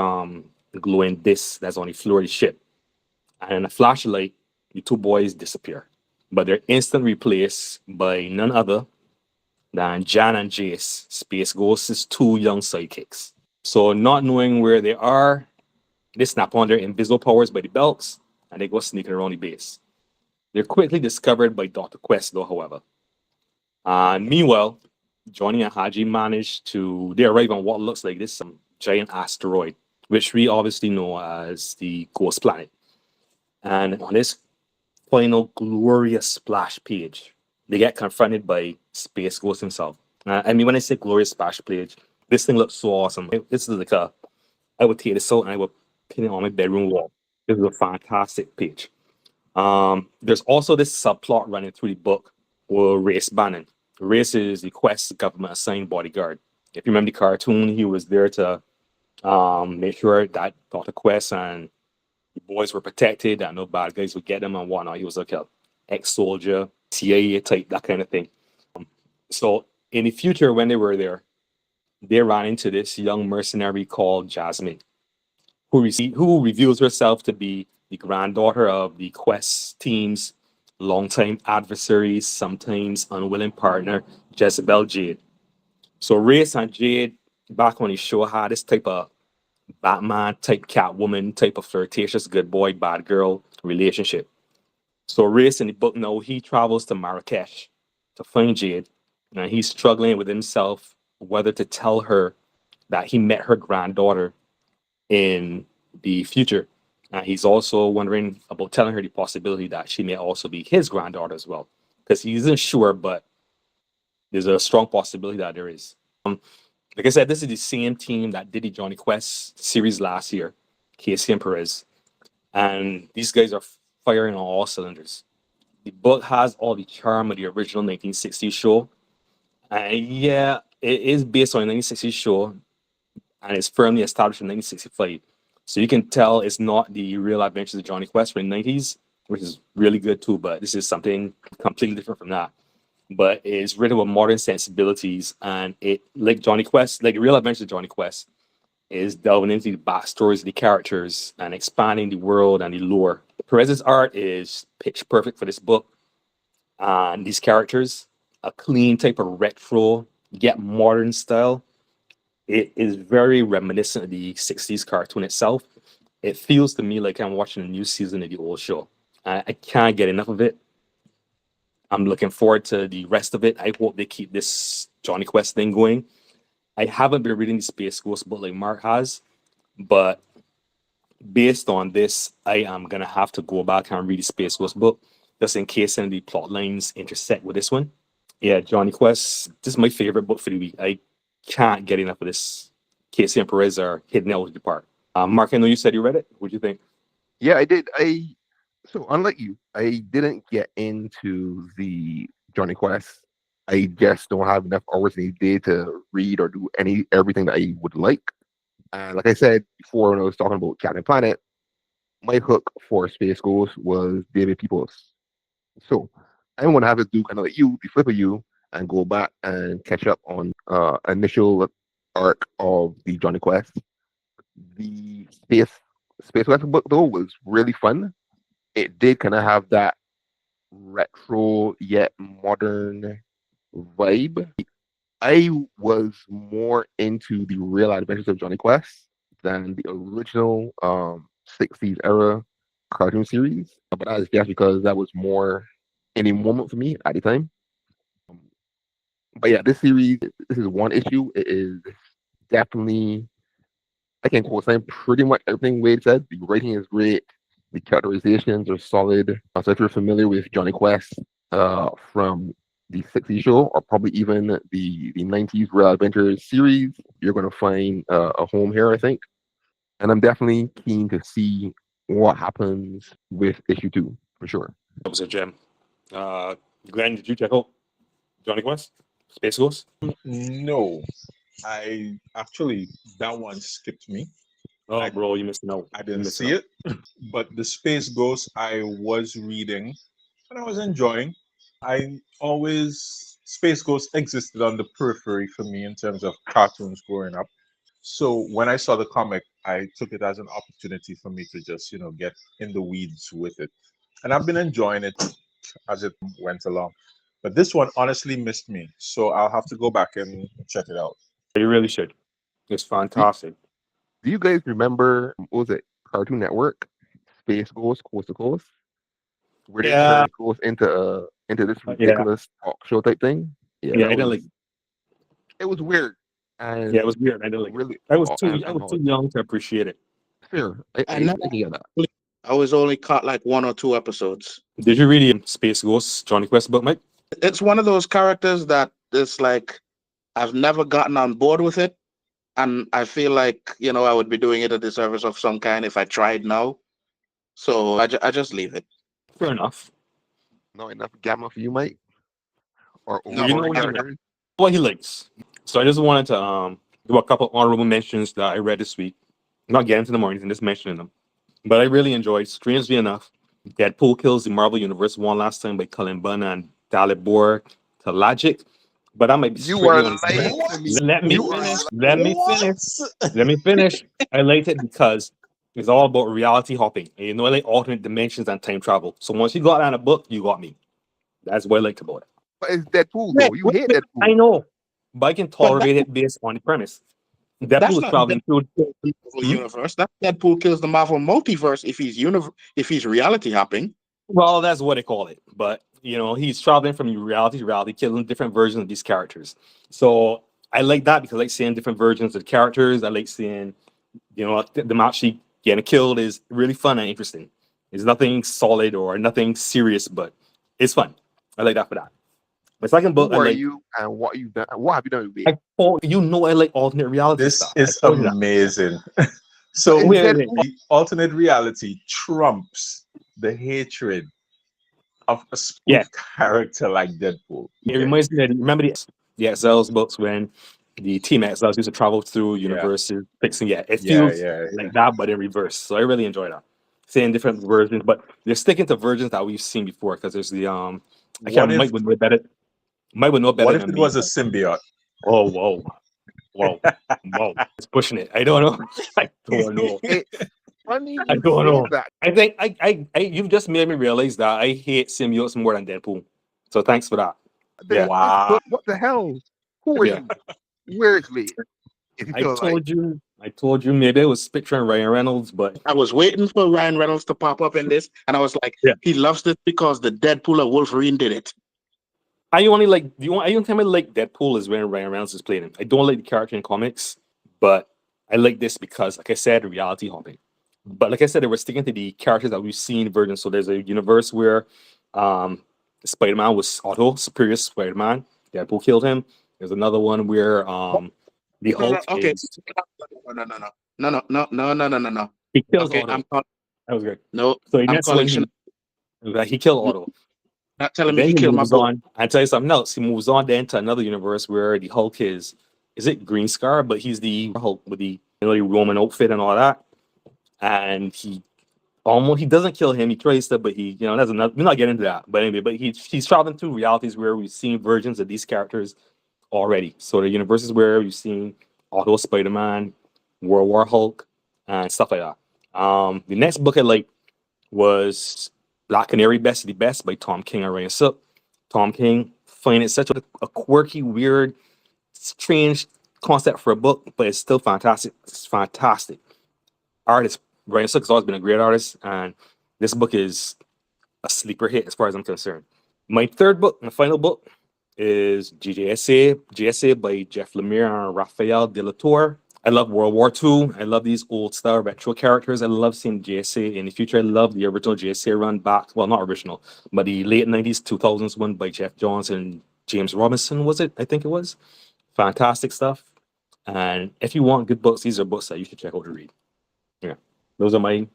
glowing disc that's on the floor of the ship. And in a flashlight, the two boys disappear. But they're instantly replaced by none other than Jan and Jace, Space Ghost's two young sidekicks. So not knowing where they are, they snap on their invisible powers by the belts, and they go sneaking around the base. They're quickly discovered by Dr. Quest, though, however. Meanwhile, Jonny and Haji they arrive on what looks like this giant asteroid, which we obviously know as the Ghost Planet. And on this final glorious splash page, they get confronted by Space Ghost himself. I mean, when I say glorious splash page, this thing looks so awesome. This is I would take this out and I would pin it on my bedroom wall. This is a fantastic page. There's also this subplot running through the book with Race Bannon. Race is the Quest government assigned bodyguard. If you remember the cartoon, he was there to make sure that Dr. Quest and the boys were protected, that no bad guys would get them and whatnot. He was like a ex-soldier, CIA type, that kind of thing. So in the future, when they were there, they ran into this young mercenary called Jasmine, who reveals herself to be the granddaughter of the Quest team's longtime adversary, sometimes unwilling partner, Jezebel Jade. So Race and Jade, back on the show, had this type of Batman type Catwoman type of flirtatious good boy, bad girl relationship. So Race in the book now, he travels to Marrakesh to find Jade, and he's struggling with himself whether to tell her that he met her granddaughter in the future. And he's also wondering about telling her the possibility that she may also be his granddaughter as well. Because he isn't sure, but there's a strong possibility that there is. Like I said, this is the same team that did the Jonny Quest series last year, Casey and Perez. And these guys are firing on all cylinders. The book has all the charm of the original 1960s show. And yeah, it is based on a 1960s show, and it's firmly established in 1965. So you can tell it's not the real adventures of Jonny Quest from the 90s, which is really good too, but this is something completely different from that. But it's written with modern sensibilities, and it, like Jonny Quest, like the real adventures of Jonny Quest, is delving into the backstories of the characters and expanding the world and the lore. Perez's art is pitch perfect for this book, and these characters, a clean type of retro yet modern style. It is very reminiscent of the 60s cartoon itself. It feels to me like I'm watching a new season of the old show. I can't get enough of it. I'm looking forward to the rest of it. I hope they keep this Jonny Quest thing going. I haven't been reading the Space Ghost book like Marc has, but based on this, I am going to have to go back and read the Space Ghost book just in case any of the plot lines intersect with this one. Yeah, Jonny Quest, this is my favorite book for the week. I can't get enough of this. Casey and Perez are hitting out of the park. Marc, I know you said you read it. What do you think? Yeah, I did. So unlike you, I didn't get into the Jonny Quest. I just don't have enough hours in a day to read or do everything that I would like. And like I said before when I was talking about Captain Planet, my hook for Space Ghost was David Peoples. So I'm gonna have to do kind of like you, the flip of you, and go back and catch up on initial arc of the Jonny Quest. The Space Quest book though was really fun. It did kind of have that retro yet modern vibe. I was more into the real adventures of Johnny Quest than the original 60s era cartoon series. But that is just because that was more in a moment for me at the time. Um, But yeah, this series, this is one issue. It is definitely, I can quote saying pretty much everything Wade said. The writing is great. The characterizations are solid. So if you're familiar with Johnny Quest from the 60s show, or probably even the 90s Real Adventures series, you're going to find a home here, I think. And I'm definitely keen to see what happens with issue 2, for sure. That was a gem. Glenn, did you check out Johnny Quest? Space Ghost? No, I actually, that one skipped me. Oh, bro, you missed out. I didn't see it, but the Space Ghost I was reading and I was enjoying. I always, Space Ghost existed on the periphery for me in terms of cartoons growing up. So when I saw the comic, I took it as an opportunity for me to just, get in the weeds with it. And I've been enjoying it as it went along. But this one honestly missed me. So I'll have to go back and check it out. You really should. It's fantastic. Do you guys remember, what was it, Cartoon Network, Space Ghost Coast to Coast? Where they Yeah. turned Ghost into this ridiculous talk show type thing? Yeah, I didn't like. It was weird. And Yeah, it was weird. I didn't like. really, I was and too young to appreciate it. fair. I I never get that. I was only caught like 1 or 2 episodes. Did you read Space Ghost Johnny Quest book, Mike? It's one of those characters that it's like I've never gotten on board with it, and I feel like I would be doing it a disservice of some kind if I tried now. So I just leave it. Fair enough. Not enough gamma for you, Mike? Or No, you know over what? characters? What he likes. So I just wanted to do a couple honorable mentions that I read this week. Not getting into them or anything, just mentioning them. But I really enjoyed, strangely enough, Deadpool Kills the Marvel Universe one last time by Cullen Bunn and Dalibor Talagic. But I might be You are strictly lying on to me. Let me You are finish. lying. Let me finish. Let me finish. I liked it because it's all about reality hopping. And I like alternate dimensions and time travel. So once you got on a book, you got me. That's what I liked about it. But it's Deadpool, though. You hate Deadpool. I know, but I can tolerate it based on the premise. That's Deadpool is not traveling through. the Marvel universe. That Deadpool kills the Marvel multiverse if he's reality hopping. Well, that's what they call it. But he's traveling from reality to reality, killing different versions of these characters. So I like that because I like seeing different versions of the characters. I like seeing, them actually getting killed is really fun and interesting. It's nothing solid or nothing serious, but it's fun. I like that for that. My second book, Who I are like. you and what you've done? What have you done with I told I like alternate reality This stuff. is I told you that. amazing. So It's Wait, Deadpool. the alternate reality trumps the hatred of a spoof Yeah. character like Deadpool. It reminds me of, remember the Excel's books when the Team Excel's used to travel through universes, fixing it feels like that, but in reverse. So I really enjoy that. Seeing different versions, but they're sticking to versions that we've seen before because there's the I can't Mike would know better. Mike would know better What if than it me. was a symbiote? Oh, whoa. It's pushing it. I don't know. I don't know. It's funny I you don't say know. that. I think I you've just made me realize that I hate symbiotes more than Deadpool. So thanks for that. Yeah. Wow. What the hell? Who are Yeah. you? Where is Lee? If you I feel like told you maybe I was picturing Ryan Reynolds, but I was waiting for Ryan Reynolds to pop up in this, and I was like, Yeah. he loves this because the Deadpool of Wolverine did it. I only time I like Deadpool is when Ryan Reynolds is playing him. I don't like the character in comics, but I like this because, like I said, reality hopping. But like I said, they were sticking to the characters that we've seen versions. So there's a universe where Spider-Man was Otto, Superior Spider-Man. Deadpool killed him. There's another one where the Hulk Okay. is No. he kills Okay, Otto. That was good. no. So I'm next one calling he killed Otto. not telling me Then he killed my moves boy. on. I tell you something else. He moves on then to another universe where the Hulk is it Green Scar? But he's the Hulk with the the Roman outfit and all that. And he doesn't kill him. He tries to, but he that's another. We're not getting into that. But anyway, but he's traveling through realities where we've seen versions of these characters already. So the universes where we've seen Otto Spider-Man, World War Hulk, and stuff like that. The next book I liked was Black Canary Best of the Best by Tom King and Ryan Sook. Tom King find it such a quirky, weird strange concept for a book, but it's still fantastic. It's fantastic. Artist Brian Suck has always been a great artist, and this book is a sleeper hit as far as I'm concerned. My third book, my final book, is GSA by Jeff Lemire and Raphael de la Tour. I love World War II. I love these old style retro characters. I love seeing JSA in the future. I love the original JSA run back. Well, not original, but the late 90s, 2000s one by Jeff Johns and James Robinson, was it? I think it was. Fantastic stuff. And if you want good books, these are books that you should check out to read. Yeah. Those are my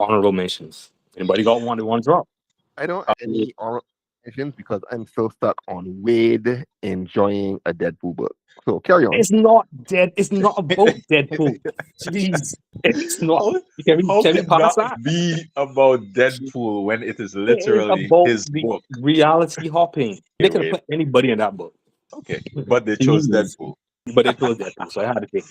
honorable mentions. Anybody got one they want to drop? I don't have any honorable mentions because I'm so stuck on Wade enjoying a Deadpool book. So carry on. It's not dead. It's not about Deadpool. Jeez. It's not. Can How we can pass that that? be about Deadpool when it is literally about his the book? reality hopping. They could have wait. put anybody in that book, Okay, but they chose Jeez. Deadpool. but they chose Deadpool, so I had to take.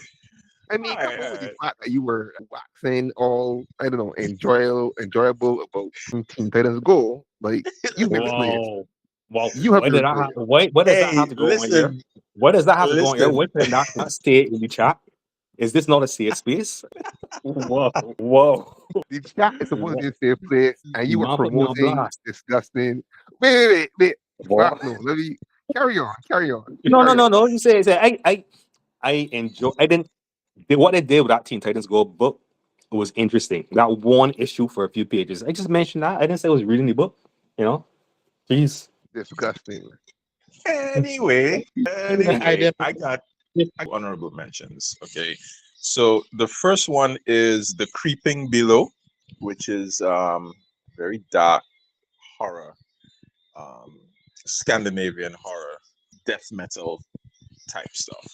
I mean, Alright, coupled with the alright. fact that you were waxing all, I don't know, enjoyable about Teen Titans Go, like you've been playing. Whoa. Well, You have why been did I playing. have? Why does that have to go on here? Listen, Why does that have to go on here? listen. Why can that not stay in the chat? Is this not a safe space? Whoa. The chat is supposed to be a safe place, and you were Not put me on promoting blast. disgusting. Wait. What? No, let me carry on. No. You say I enjoy. I didn't. What they did with that Teen Titans Go book was interesting. That one issue for a few pages. I just mentioned that. I didn't say I was reading the book. You know, jeez. Disgusting. Anyway, I got honorable mentions. Okay, so the first one is The Creeping Below, which is very dark horror, Scandinavian horror, death metal type stuff.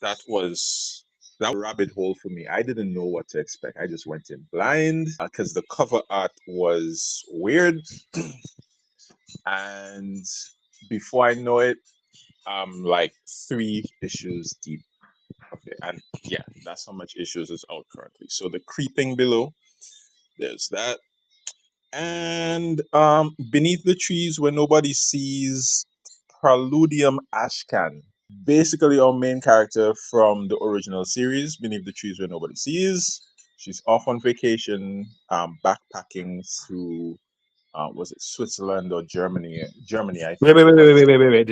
That was a rabbit hole for me. I didn't know what to expect. I just went in blind because the cover art was weird, and before I know it, I'm like 3 issues deep. Okay, and yeah, that's how much issues is out currently. So The Creeping Below, there's that. And Beneath the Trees Where Nobody Sees, Preludium Ashcan. Basically our main character from the original series, Beneath the Trees Where Nobody Sees. She's off on vacation, backpacking through was it Switzerland or Germany? Germany, I think. Wait.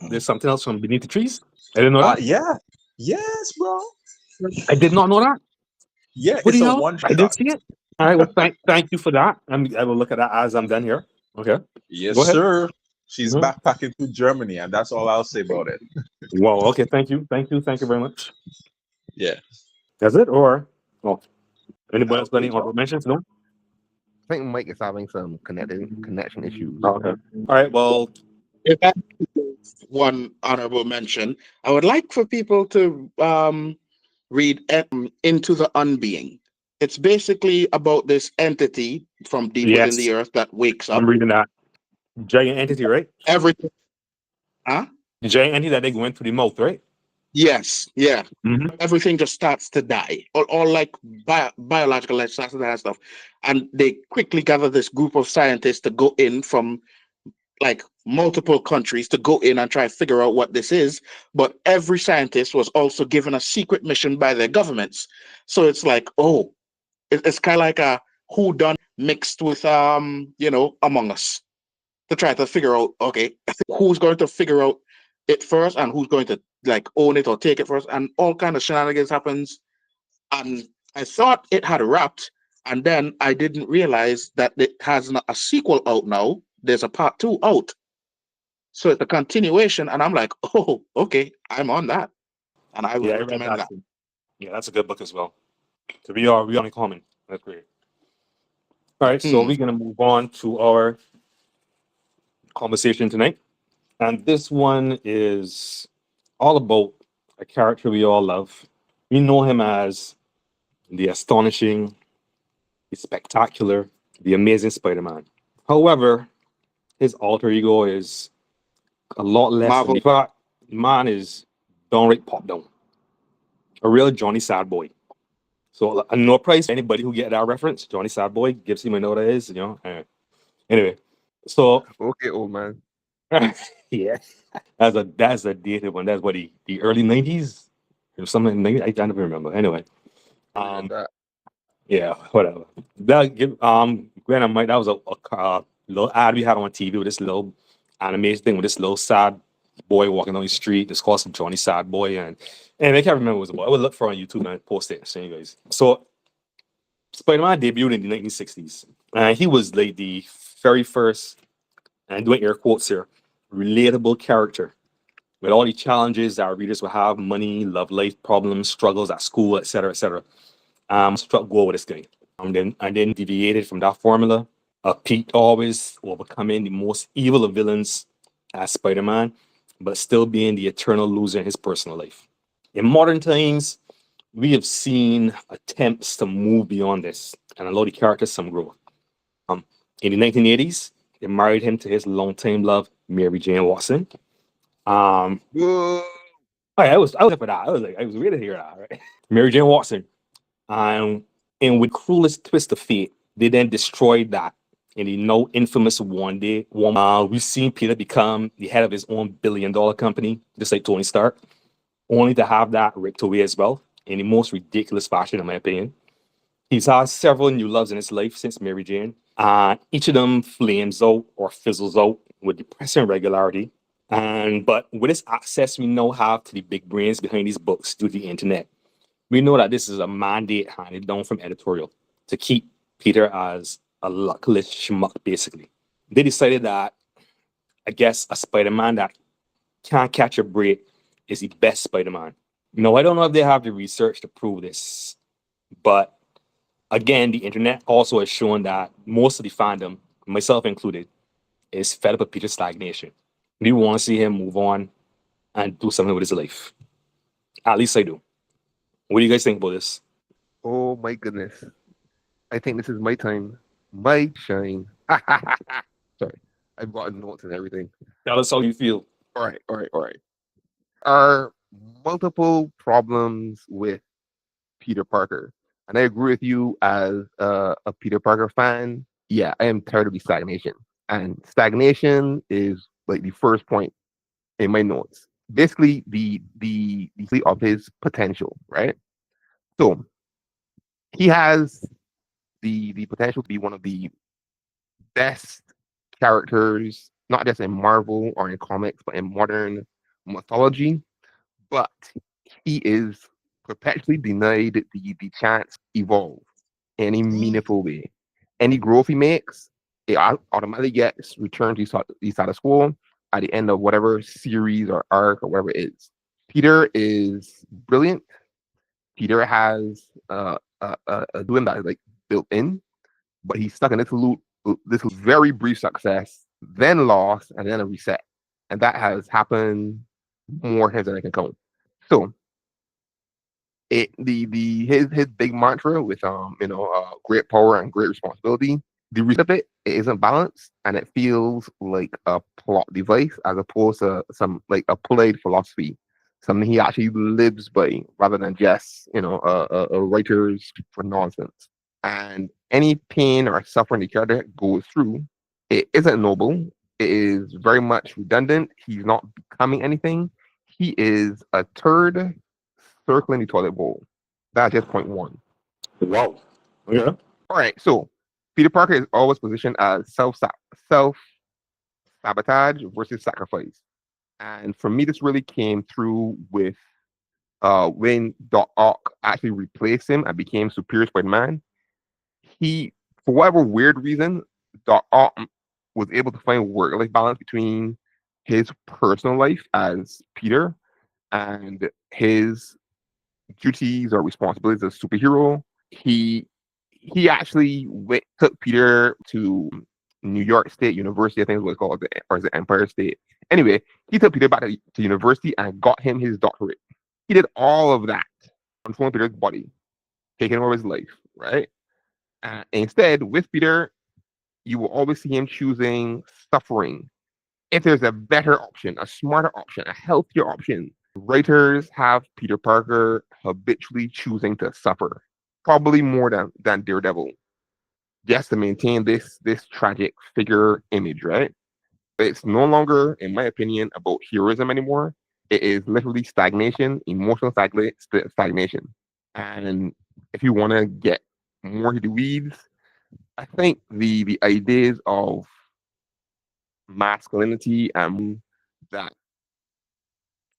There's something else from Beneath the Trees. I didn't know that. Yeah. Yes, bro. I did not know that. Yeah, What it's the a hell? one I didn't see it. All right. Well, thank you for that. I will look at that as I'm done here. Okay. Yes, Go ahead. sir. She's Mhm. backpacking through Germany, and that's all I'll say about it. Wow. Okay. Thank you very much. Yeah. That's it, or anybody else got any honorable mentions? No. I think Mike is having some connection issues. Okay. All right. Well, If I could give one honorable mention, I would like for people to read Into the Unbeing. It's basically about this entity from deep within the earth that wakes up. I'm reading that. Giant entity, right? Everything. Huh? The giant entity that they go into the mouth, right? Yes. Yeah. Mhm. Everything just starts to die. All like biological life starts to die and stuff. And they quickly gather this group of scientists to go in from like multiple countries to go in and try to figure out what this is. But every scientist was also given a secret mission by their governments. So it's like, oh, it's kind of like a who done mixed with Among Us to try to figure out, okay, who's going to figure out it first and who's going to like own it or take it first, and all kind of shenanigans happens. And I thought it had wrapped, and then I didn't realize that it has a sequel out now. There's a part 2 out, so it's a continuation, and I'm like, oh, okay, I'm on that, and I would Yeah, I read recommend that. too. Yeah, that's a good book as well. So we are in common. That's great. All right, so we're gonna move on to our conversation tonight, and this one is all about a character we all love. We know him as the astonishing, the spectacular, the amazing Spider-Man. However, his alter ego is a lot less Marvel. than that. Man is downright pop down. A real Johnny Sad Boy. So no price for anybody who get that reference. Johnny Sad Boy gives him a know what it is, Anyway, so Okay, old man. Yeah, that's a dated one. That's what the early 90s or something. Maybe I don't even remember. Anyway, um, That. yeah, whatever. Glen and Mike, that was a little ad we had on TV with this little animation thing with this little sad boy walking down the street. It's called some Jonny Sad Boy, and I can't remember what it was about. I would look for it on YouTube and post it. So, anyways, so Spider-Man debuted in the 1960s, and he was like the very first, and doing air quotes here, relatable character with all the challenges that our readers will have: money, love life problems, struggles at school, etc., etc. Struck gold with this guy. And then deviated from that formula. Pete always overcoming the most evil of villains as Spider-Man, but still being the eternal loser in his personal life. In modern times, we have seen attempts to move beyond this and allow the character some growth. In the 1980s, they married him to his longtime love, Mary Jane Watson. Whoa. I was here for that. I was ready to hear that, right? Mary Jane Watson. Um, and with cruelest twist of fate, they then destroyed that in the now infamous One Day. We've seen Peter become the head of his own billion-dollar company, just like Tony Stark, only to have that ripped away as well in the most ridiculous fashion, in my opinion. He's had several new loves in his life since Mary Jane. Each of them flames out or fizzles out with depressing regularity. But with this access we now have to the big brains behind these books through the internet, we know that this is a mandate handed down from Editorial to keep Peter as a luckless schmuck, basically. They decided that, I guess, a Spider-Man that can't catch a break is the best Spider-Man. I don't know if they have the research to prove this, but again, the internet also has shown that most of the fandom, myself included, is fed up with Peter's stagnation. We want to see him move on and do something with his life. At least I do. What do you guys think about this? Oh my goodness. I think this is my time. My shine. Sorry. I've gotten notes and everything. Tell us how you feel. All right, all right, all right. Are multiple problems with Peter Parker. And I agree with you as a Peter Parker fan. Yeah, I am tired of the stagnation. And stagnation is like the first point in my notes. Basically, the of his potential, right? So he has the potential to be one of the best characters, not just in Marvel or in comics, but in modern mythology. But he is perpetually denied the chance to evolve in any meaningful way. Any growth he makes, it automatically gets returned to the status quo at the end of whatever series or arc or whatever it is. Peter is brilliant. Peter has doing that like built in, but he's stuck in this very brief success, then loss, and then a reset, and that has happened more times than I can count. So his big mantra with great power and great responsibility. The reason of it isn't balanced, and it feels like a plot device as opposed to some like a played philosophy, something he actually lives by, rather than just a writer's for nonsense. And any pain or suffering the character goes through, it isn't noble. It is very much redundant. He's not becoming anything. He is a turd circling the toilet bowl. That's just point one. Wow. Yeah. All right, so Peter Parker is always positioned as self sabotage versus sacrifice, and for me, this really came through with when Doc Ock actually replaced him and became Superior Spider-Man. He, for whatever weird reason, Doc Ock was able to find work-life balance between his personal life as Peter and his duties or responsibilities as a superhero. He actually took Peter to New York State University, I think is what it's called, or is it Empire State? Anyway, he took Peter back to university and got him his doctorate. He did all of that on Peter's body, taking over his life, right? Instead, with Peter, you will always see him choosing suffering. If there's a better option, a smarter option, a healthier option, writers have Peter Parker habitually choosing to suffer, probably more than Daredevil, just to maintain this tragic figure image, right? It's no longer, in my opinion, about heroism anymore. It is literally stagnation, emotional stagnation. And if you want to get more into the weeds, I think the ideas of masculinity and that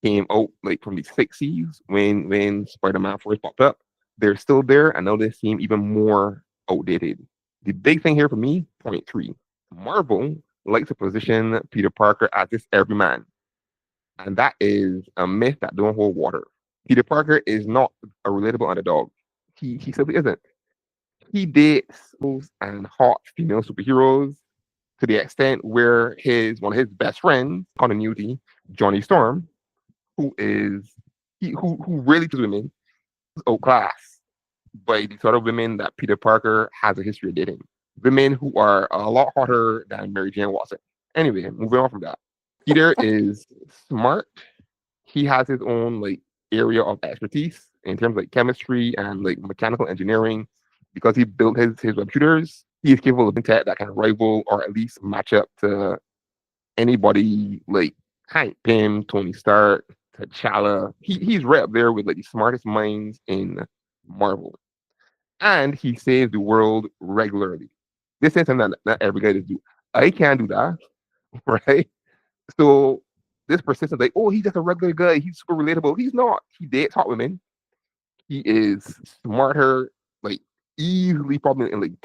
came out like from the 60s when Spider-Man first popped up, they're still there, and now they seem even more outdated. The big thing here for me, point three, Marvel likes to position Peter Parker as this everyman, and that is a myth that don't hold water. Peter Parker is not a relatable underdog. He simply isn't. He dates and hot female superheroes to the extent where his one of his best friends, continuity, Johnny Storm, who is who really to women is outclassed by the sort of women that Peter Parker has a history of dating. Women who are a lot hotter than Mary Jane Watson. Anyway, moving on from that. Peter is smart. He has his own like area of expertise in terms of like chemistry and like mechanical engineering because he built his web shooters. He is capable of tech that can rival or at least match up to anybody like Hank Pym, Tony Stark, T'Challa. He's right up there with like the smartest minds in Marvel. And he saves the world regularly. This is something that not every guy does do. I can't do that, right? So this persistence, like, oh, he's just a regular guy. He's super relatable. He's not. He dates hot women. He is smarter, like easily probably in like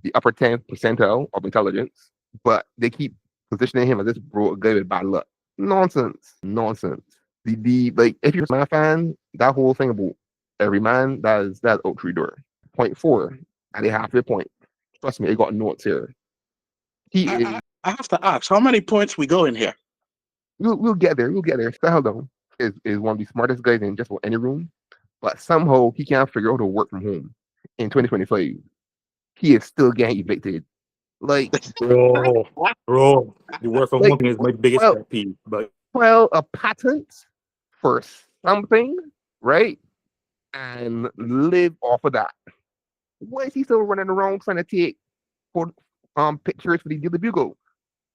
the upper 10th percentile of intelligence. But they keep positioning him as this bro guy with bad luck. Nonsense. Nonsense. The like if you're a man fan, that whole thing about every man, that's out through door. Point four, and they halfway point. Trust me, I got notes here. He is I have to ask, how many points we go in here? we'll get there. We'll get there. Style though is one of the smartest guys in just about any room, but somehow he can't figure out how to work from home in 2025. He is still getting evicted. Like, Bro, the work from like, home thing is my biggest well, pet peeve. But well, a patent for something, right? And live off of that. Why is he still running around trying to take pictures for the Daily Bugle?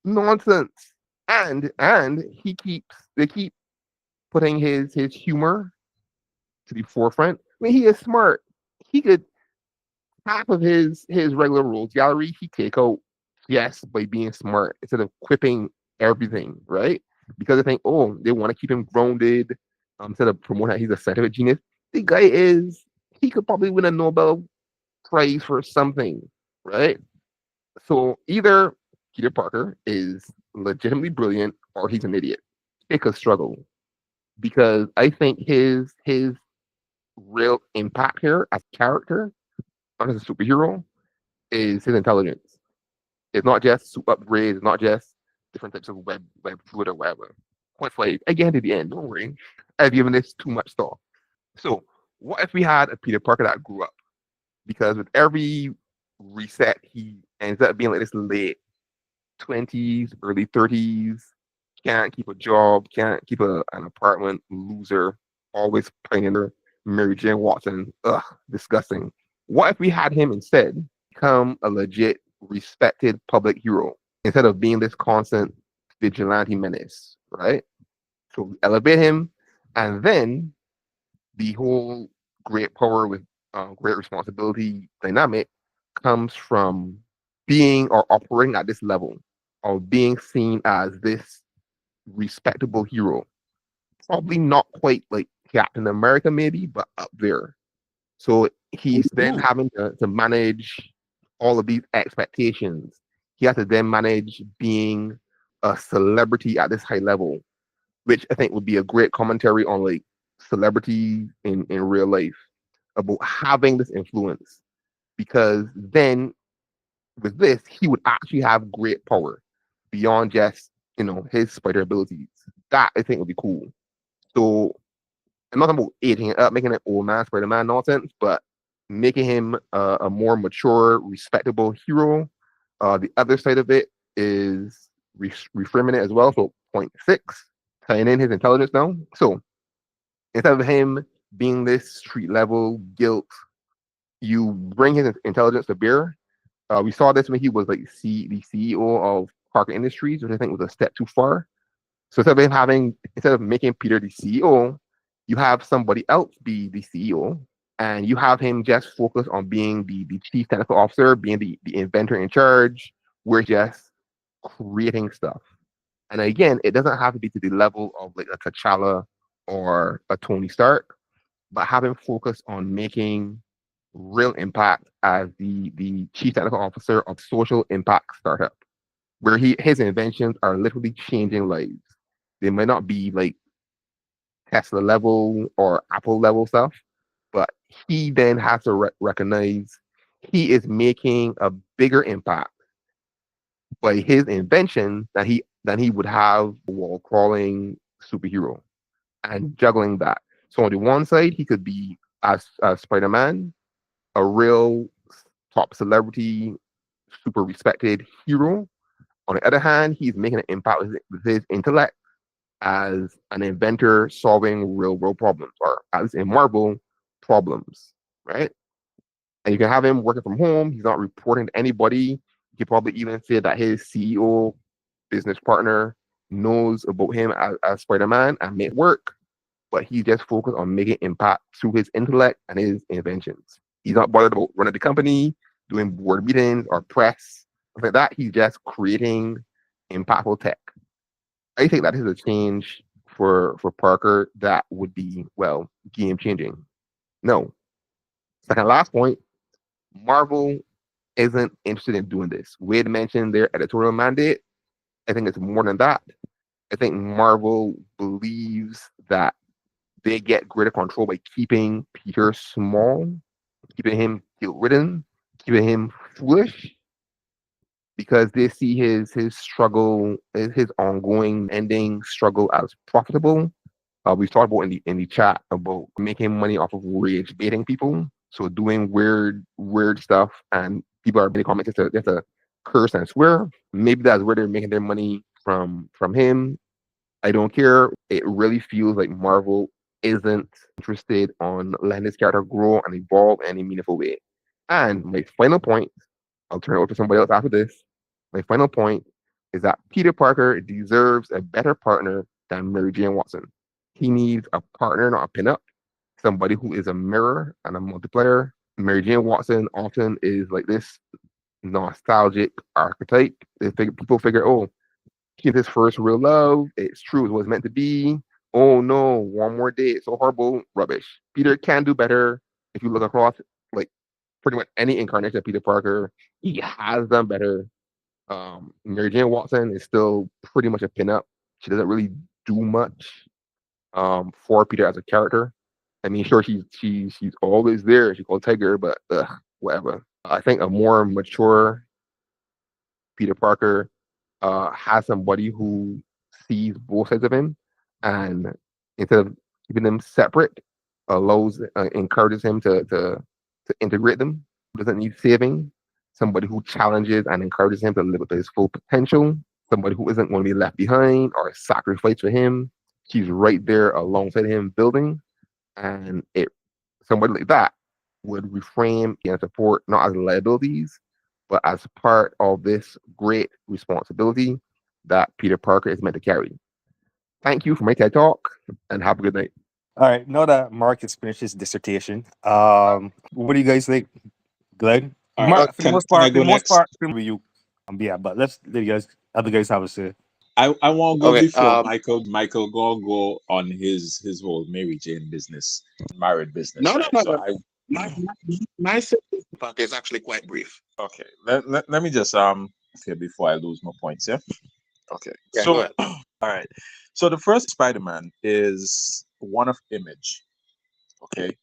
Nonsense. And they keep putting his humor to the forefront. I mean, he is smart. He could half of his regular rules gallery he take out yes by being smart instead of quipping everything, right? Because they think, oh, they want to keep him grounded instead of promoting that he's a scientific genius. The guy is he could probably win a Nobel Prize for something, right? So either Peter Parker is legitimately brilliant or he's an idiot. Pick a struggle because I think his real impact here as a character, not as a superhero, is his intelligence. It's not just upgrades, it's not just different types of web fluid or whatever. Point five, again to the end, don't worry. I've given this too much thought. So what if we had a Peter Parker that grew up? Because with every reset, he ends up being like this late 20s, early 30s, can't keep a job, can't keep an apartment, loser, always playing Mary Jane Watson. Ugh, disgusting. What if we had him instead become a legit, respected public hero instead of being this constant vigilante menace, right? So we elevate him, and then the whole great power with great responsibility dynamic comes from being or operating at this level of being seen as this respectable hero. Probably not quite like Captain America, maybe, but up there. So he's then Ooh. having to manage all of these expectations. He has to then manage being a celebrity at this high level, which I think would be a great commentary on like celebrity in real life about having this influence. Because then with this, he would actually have great power beyond just, his spider abilities. That I think would be cool. So I'm not talking about aging it up, making it old man Spider-Man nonsense, but making him a more mature, respectable hero. The other side of it is reframing it as well. So point six, tying in his intelligence now. So instead of him being this street level guilt, you bring his intelligence to bear. We saw this when he was like the CEO of Parker Industries, which I think was a step too far. So instead of making Peter the CEO, you have somebody else be the CEO, and you have him just focus on being the chief technical officer, being the inventor in charge. We're just creating stuff. And again, it doesn't have to be to the level of like a T'Challa or a Tony Stark, but have him focus on making real impact as the chief technical officer of social impact startup, where his inventions are literally changing lives. They might not be like Tesla level or Apple level stuff, but he then has to recognize he is making a bigger impact by his invention than he would have a wall crawling superhero and juggling that. So on the one side, he could be as Spider-Man, a real top celebrity, super respected hero. On the other hand, he's making an impact with his intellect as an inventor solving real world problems, or as in Marvel, problems, right? And you can have him working from home. He's not reporting to anybody. You could probably even say that his CEO, business partner, knows about him as Spider-Man and make work, but he's just focused on making impact through his intellect and his inventions. He's not bothered about running the company, doing board meetings or press, stuff like that. He's just creating impactful tech. I think that is a change for Parker that would be, well, game changing. No. Second last point, Marvel isn't interested in doing this. Wade mentioned their editorial mandate. I think it's more than that. I think Marvel believes that they get greater control by keeping Peter small, keeping him guilt ridden, keeping him foolish, because they see his struggle, his ongoing ending struggle as profitable. We've talked about in the chat about making money off of rage baiting people. So doing weird stuff, and people are making comments just to curse and swear. Maybe that's where they're making their money from him. I don't care. It really feels like Marvel isn't interested on letting this character grow and evolve in any meaningful way. And my final point, I'll turn it over to somebody else after this. My final point is that Peter Parker deserves a better partner than Mary Jane Watson. He needs a partner, not a pinup, somebody who is a mirror and a multiplier. Mary Jane Watson often is like this nostalgic archetype. People figure, oh, he's his first real love. It's true. It was meant to be. Oh no, one more day. It's so horrible. Rubbish. Peter can do better. If you look across, like pretty much any incarnation of Peter Parker, he has done better. Mary Jane Watson is still pretty much a pinup. She doesn't really do much for Peter as a character. I mean, sure, she's always there. She's called Tiger, but whatever. I think a more mature Peter Parker has somebody who sees both sides of him, and instead of keeping them separate, encourages him to integrate them. Doesn't need saving. Somebody who challenges and encourages him to live up to his full potential. Somebody who isn't going to be left behind or sacrificed for him. She's right there alongside him building, and somebody like that would reframe and support not as liabilities, but as part of this great responsibility that Peter Parker is meant to carry. Thank you for my TED Talk, and have a good night. All right, now that Mark has finished his dissertation, what do you guys think, Glenn? All right, Mark, for can the I go most next? part, you, yeah, but let's let you guys, other guys have a say. I won't go Okay. before Michael go on his whole Mary Jane business, married business. No, no, Right? no, So no. My part is actually quite brief. okay. Let me just say before I lose my points. Yeah. Okay. Yeah, So go ahead. all right. So the first Spider-Man is one of Image. Okay.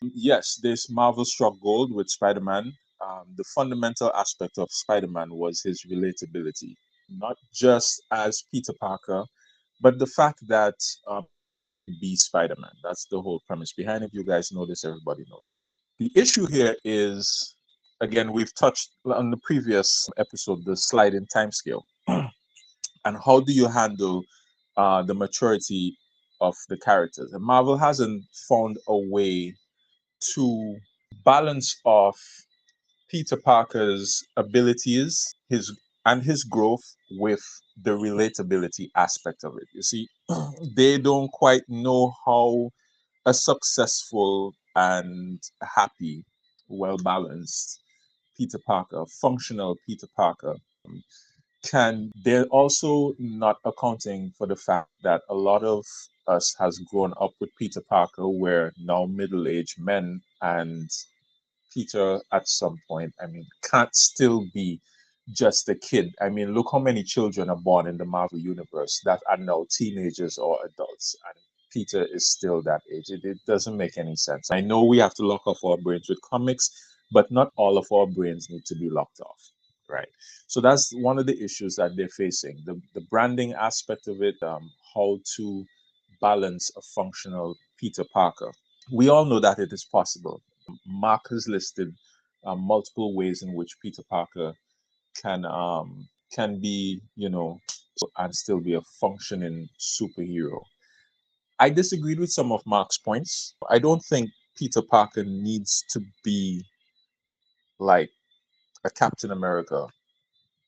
Yes, this Marvel struck gold with Spider-Man. The fundamental aspect of Spider-Man was his relatability, not just as Peter Parker, but the fact that be Spider-Man. That's the whole premise behind it. You guys know this, everybody knows. The issue here is, again, we've touched on the previous episode, the sliding timescale, and how do you handle the maturity of the characters? And Marvel hasn't found a way to balance off Peter Parker's abilities, his and his growth with the relatability aspect of it. You see, they don't quite know how a successful and happy, well balanced Peter Parker, functional Peter Parker, can. They're also not accounting for the fact that a lot of us has grown up with Peter Parker. We're now middle-aged men, and Peter at some point, I mean, can't still be just a kid. I mean, look how many children are born in the Marvel universe that are now teenagers or adults, and Peter is still that age. It doesn't make any sense. I know we have to lock off our brains with comics, but not all of our brains need to be locked off, right? So that's one of the issues that they're facing. The branding aspect of it, how to balance a functional Peter Parker. We all know that it is possible. Marc has listed multiple ways in which Peter Parker can be, and still be a functioning superhero. I disagreed with some of Marc's points. I don't think Peter Parker needs to be like a Captain America,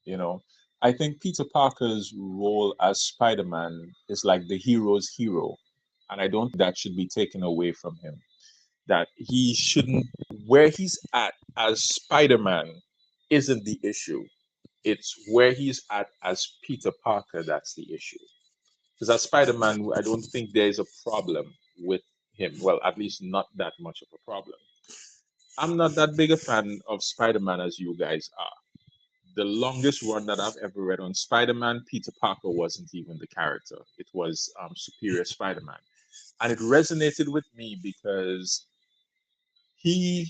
you know. I think Peter Parker's role as Spider-Man is like the hero's hero, and I don't think that should be taken away from him. That he shouldn't, where he's at as Spider-Man isn't the issue. It's where he's at as Peter Parker that's the issue. Because as Spider-Man, I don't think there's a problem with him. Well, at least not that much of a problem. I'm not that big a fan of Spider-Man as you guys are. The longest run that I've ever read on Spider-Man, Peter Parker wasn't even the character. It was Superior Spider-Man. And it resonated with me because he,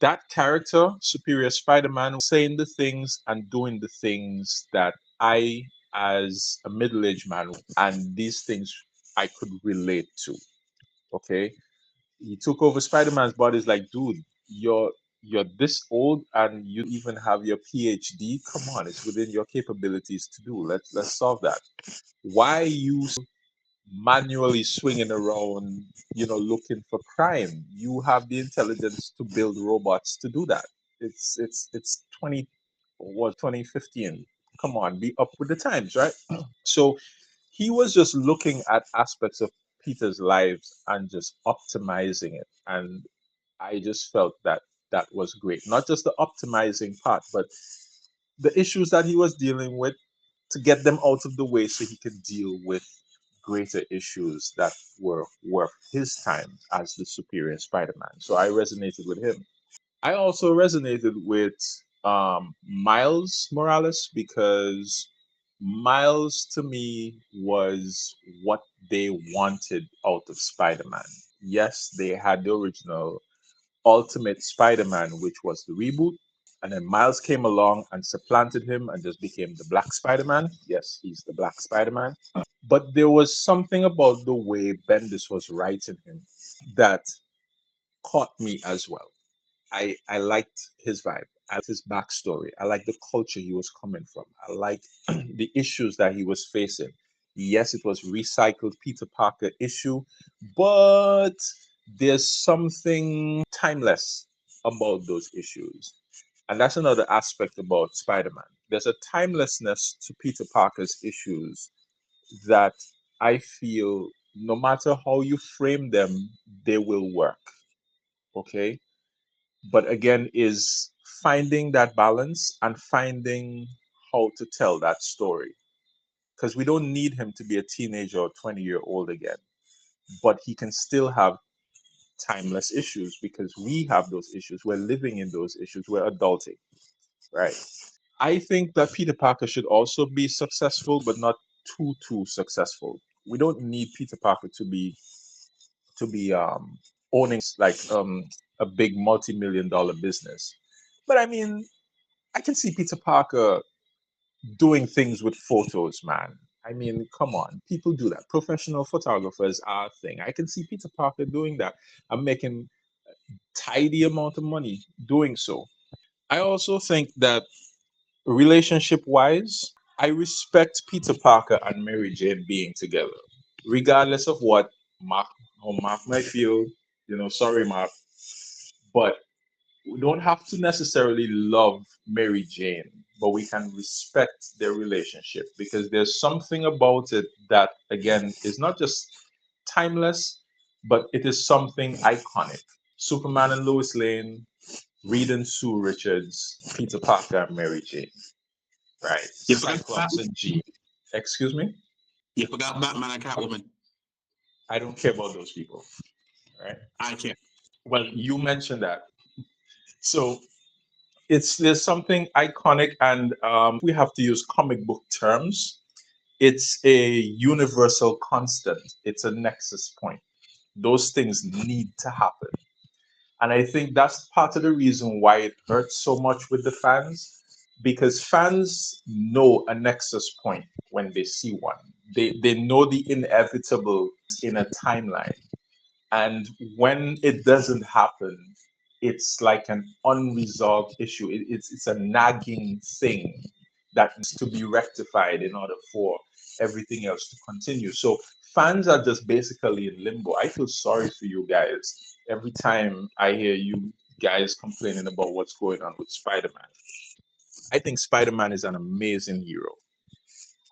that character, Superior Spider-Man, saying the things and doing the things that I, as a middle-aged man, and these things I could relate to. Okay, he took over Spider-Man's body. Is like, dude, you're this old and you even have your PhD. Come on, it's within your capabilities to do. Let's solve that. Why are you manually swinging around, looking for crime? You have the intelligence to build robots to do that. It's 2015. Come on, be up with the times, right? So he was just looking at aspects of Peter's lives and just optimizing it. And I just felt that that was great. Not just the optimizing part, but the issues that he was dealing with, to get them out of the way so he could deal with greater issues that were worth his time as the superior Spider-Man. So I resonated with him. I also resonated with Miles Morales because Miles to me was what they wanted out of Spider-Man. Yes, they had the original Ultimate Spider-Man, which was the reboot, and then Miles came along and supplanted him and just became the Black Spider-Man. Yes, he's the Black Spider-Man. But there was something about the way Bendis was writing him that caught me as well. I liked his vibe. I liked his backstory. I liked the culture he was coming from. I liked the issues that he was facing. Yes, it was recycled Peter Parker issue, but there's something timeless about those issues. And that's another aspect about Spider-Man. There's a timelessness to Peter Parker's issues that I feel no matter how you frame them, they will work. Okay, but again is finding that balance and finding how to tell that story, because we don't need him to be a teenager or 20-year-old again, but he can still have timeless issues because we have those issues, we're living in those issues, we're adulting, right? I think that Peter Parker should also be successful, but not too successful. We don't need Peter Parker to be owning like a big multi-million dollar business. But I mean, I can see Peter Parker doing things with photos, man. I mean, come on, people do that. Professional photographers are a thing. I can see Peter Parker doing that. I'm making tidy amount of money doing so. I also think that relationship wise, I respect Peter Parker and Mary Jane being together, regardless of what Mark or Mark might feel. Sorry, Mark, but we don't have to necessarily love Mary Jane, but we can respect their relationship because there's something about it that, again, is not just timeless, but it is something iconic. Superman and Lois Lane, Reed and Sue Richards, Peter Parker and Mary Jane, right? You forgot Cyclops and Jean. Excuse me? You forgot Batman and Catwoman. I don't care about those people, right? I care. Well, you mentioned that. So there's something iconic, and we have to use comic book terms. It's a universal constant. It's a nexus point. Those things need to happen. And I think that's part of the reason why it hurts so much with the fans, because fans know a nexus point when they see one. They know the inevitable in a timeline. And when it doesn't happen, it's like an unresolved issue. It's a nagging thing that needs to be rectified in order for everything else to continue. So fans are just basically in limbo. I feel sorry for you guys every time I hear you guys complaining about what's going on with Spider-Man. I think Spider-Man is an amazing hero.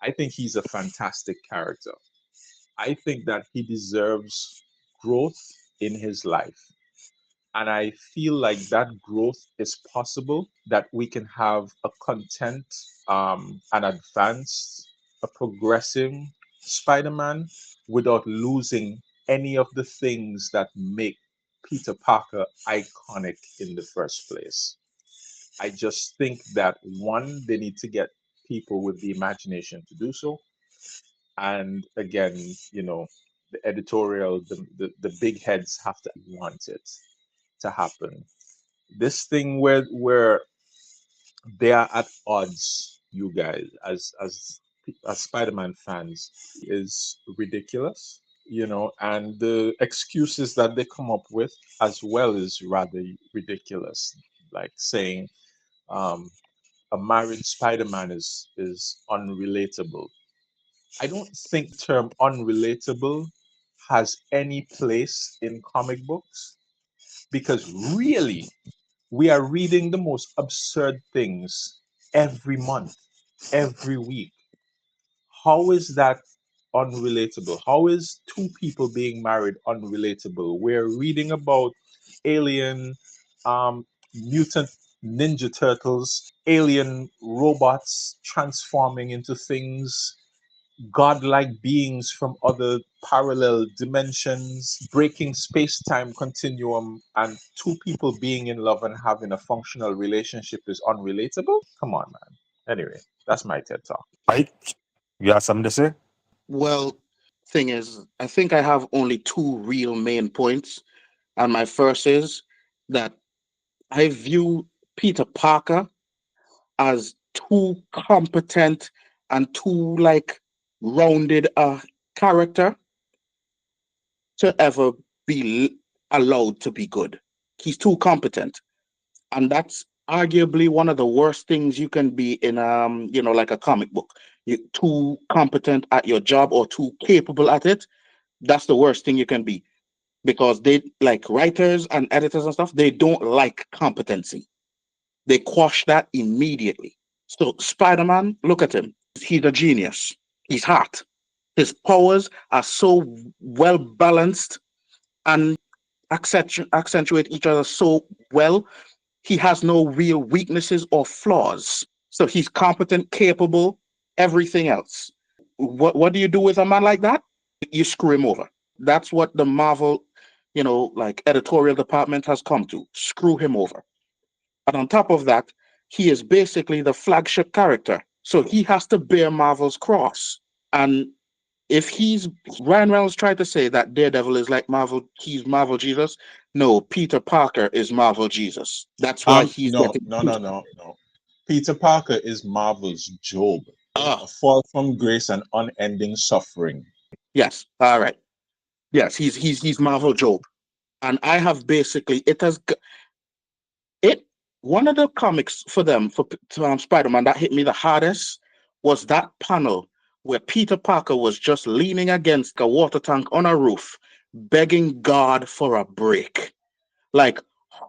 I think he's a fantastic character. I think that he deserves growth in his life. And I feel like that growth is possible, that we can have a content, an advanced, a progressing Spider-Man without losing any of the things that make Peter Parker iconic in the first place. I just think that one, they need to get people with the imagination to do so. And again, the editorial, the big heads have to want it to happen. This thing where they are at odds, you guys, as Spider-Man fans, is ridiculous, and the excuses that they come up with as well is rather ridiculous. Like saying a married Spider-Man is unrelatable. I don't think the term unrelatable has any place in comic books because really we are reading the most absurd things every month, every week. How is that unrelatable? How is two people being married unrelatable? We're reading about alien, mutant ninja turtles, alien robots transforming into things, godlike beings from other parallel dimensions, breaking space-time continuum, and two people being in love and having a functional relationship is unrelatable? Come on, man. Anyway, that's my TED talk. Mike, you have something to say? Well, thing is, I think I have only two real main points. And my first is that I view Peter Parker as too competent and too rounded a character to ever be allowed to be good. He's too competent. And that's arguably one of the worst things you can be in like a comic book. You're too competent at your job or too capable at it. That's the worst thing you can be. Because they, like writers and editors and stuff, they don't like competency. They quash that immediately. So Spider-Man, look at him. He's a genius. He's hot. His powers are so well balanced and accentuate each other so well. He has no real weaknesses or flaws. So he's competent, capable, everything else. What do you do with a man like that? You screw him over. That's what the Marvel, editorial department has come to. Screw him over. And on top of that, he is basically the flagship character. So he has to bear Marvel's cross. And if Ryan Reynolds tried to say that Daredevil is like Marvel, he's Marvel Jesus. No, Peter Parker is Marvel Jesus. That's why he's No. Peter Parker is Marvel's Job. A fall from grace and unending suffering. Yes. All right. Yes, he's Marvel Job. And I have basically one of the comics for Spider-Man that hit me the hardest was that panel where Peter Parker was just leaning against a water tank on a roof, begging God for a break. Like,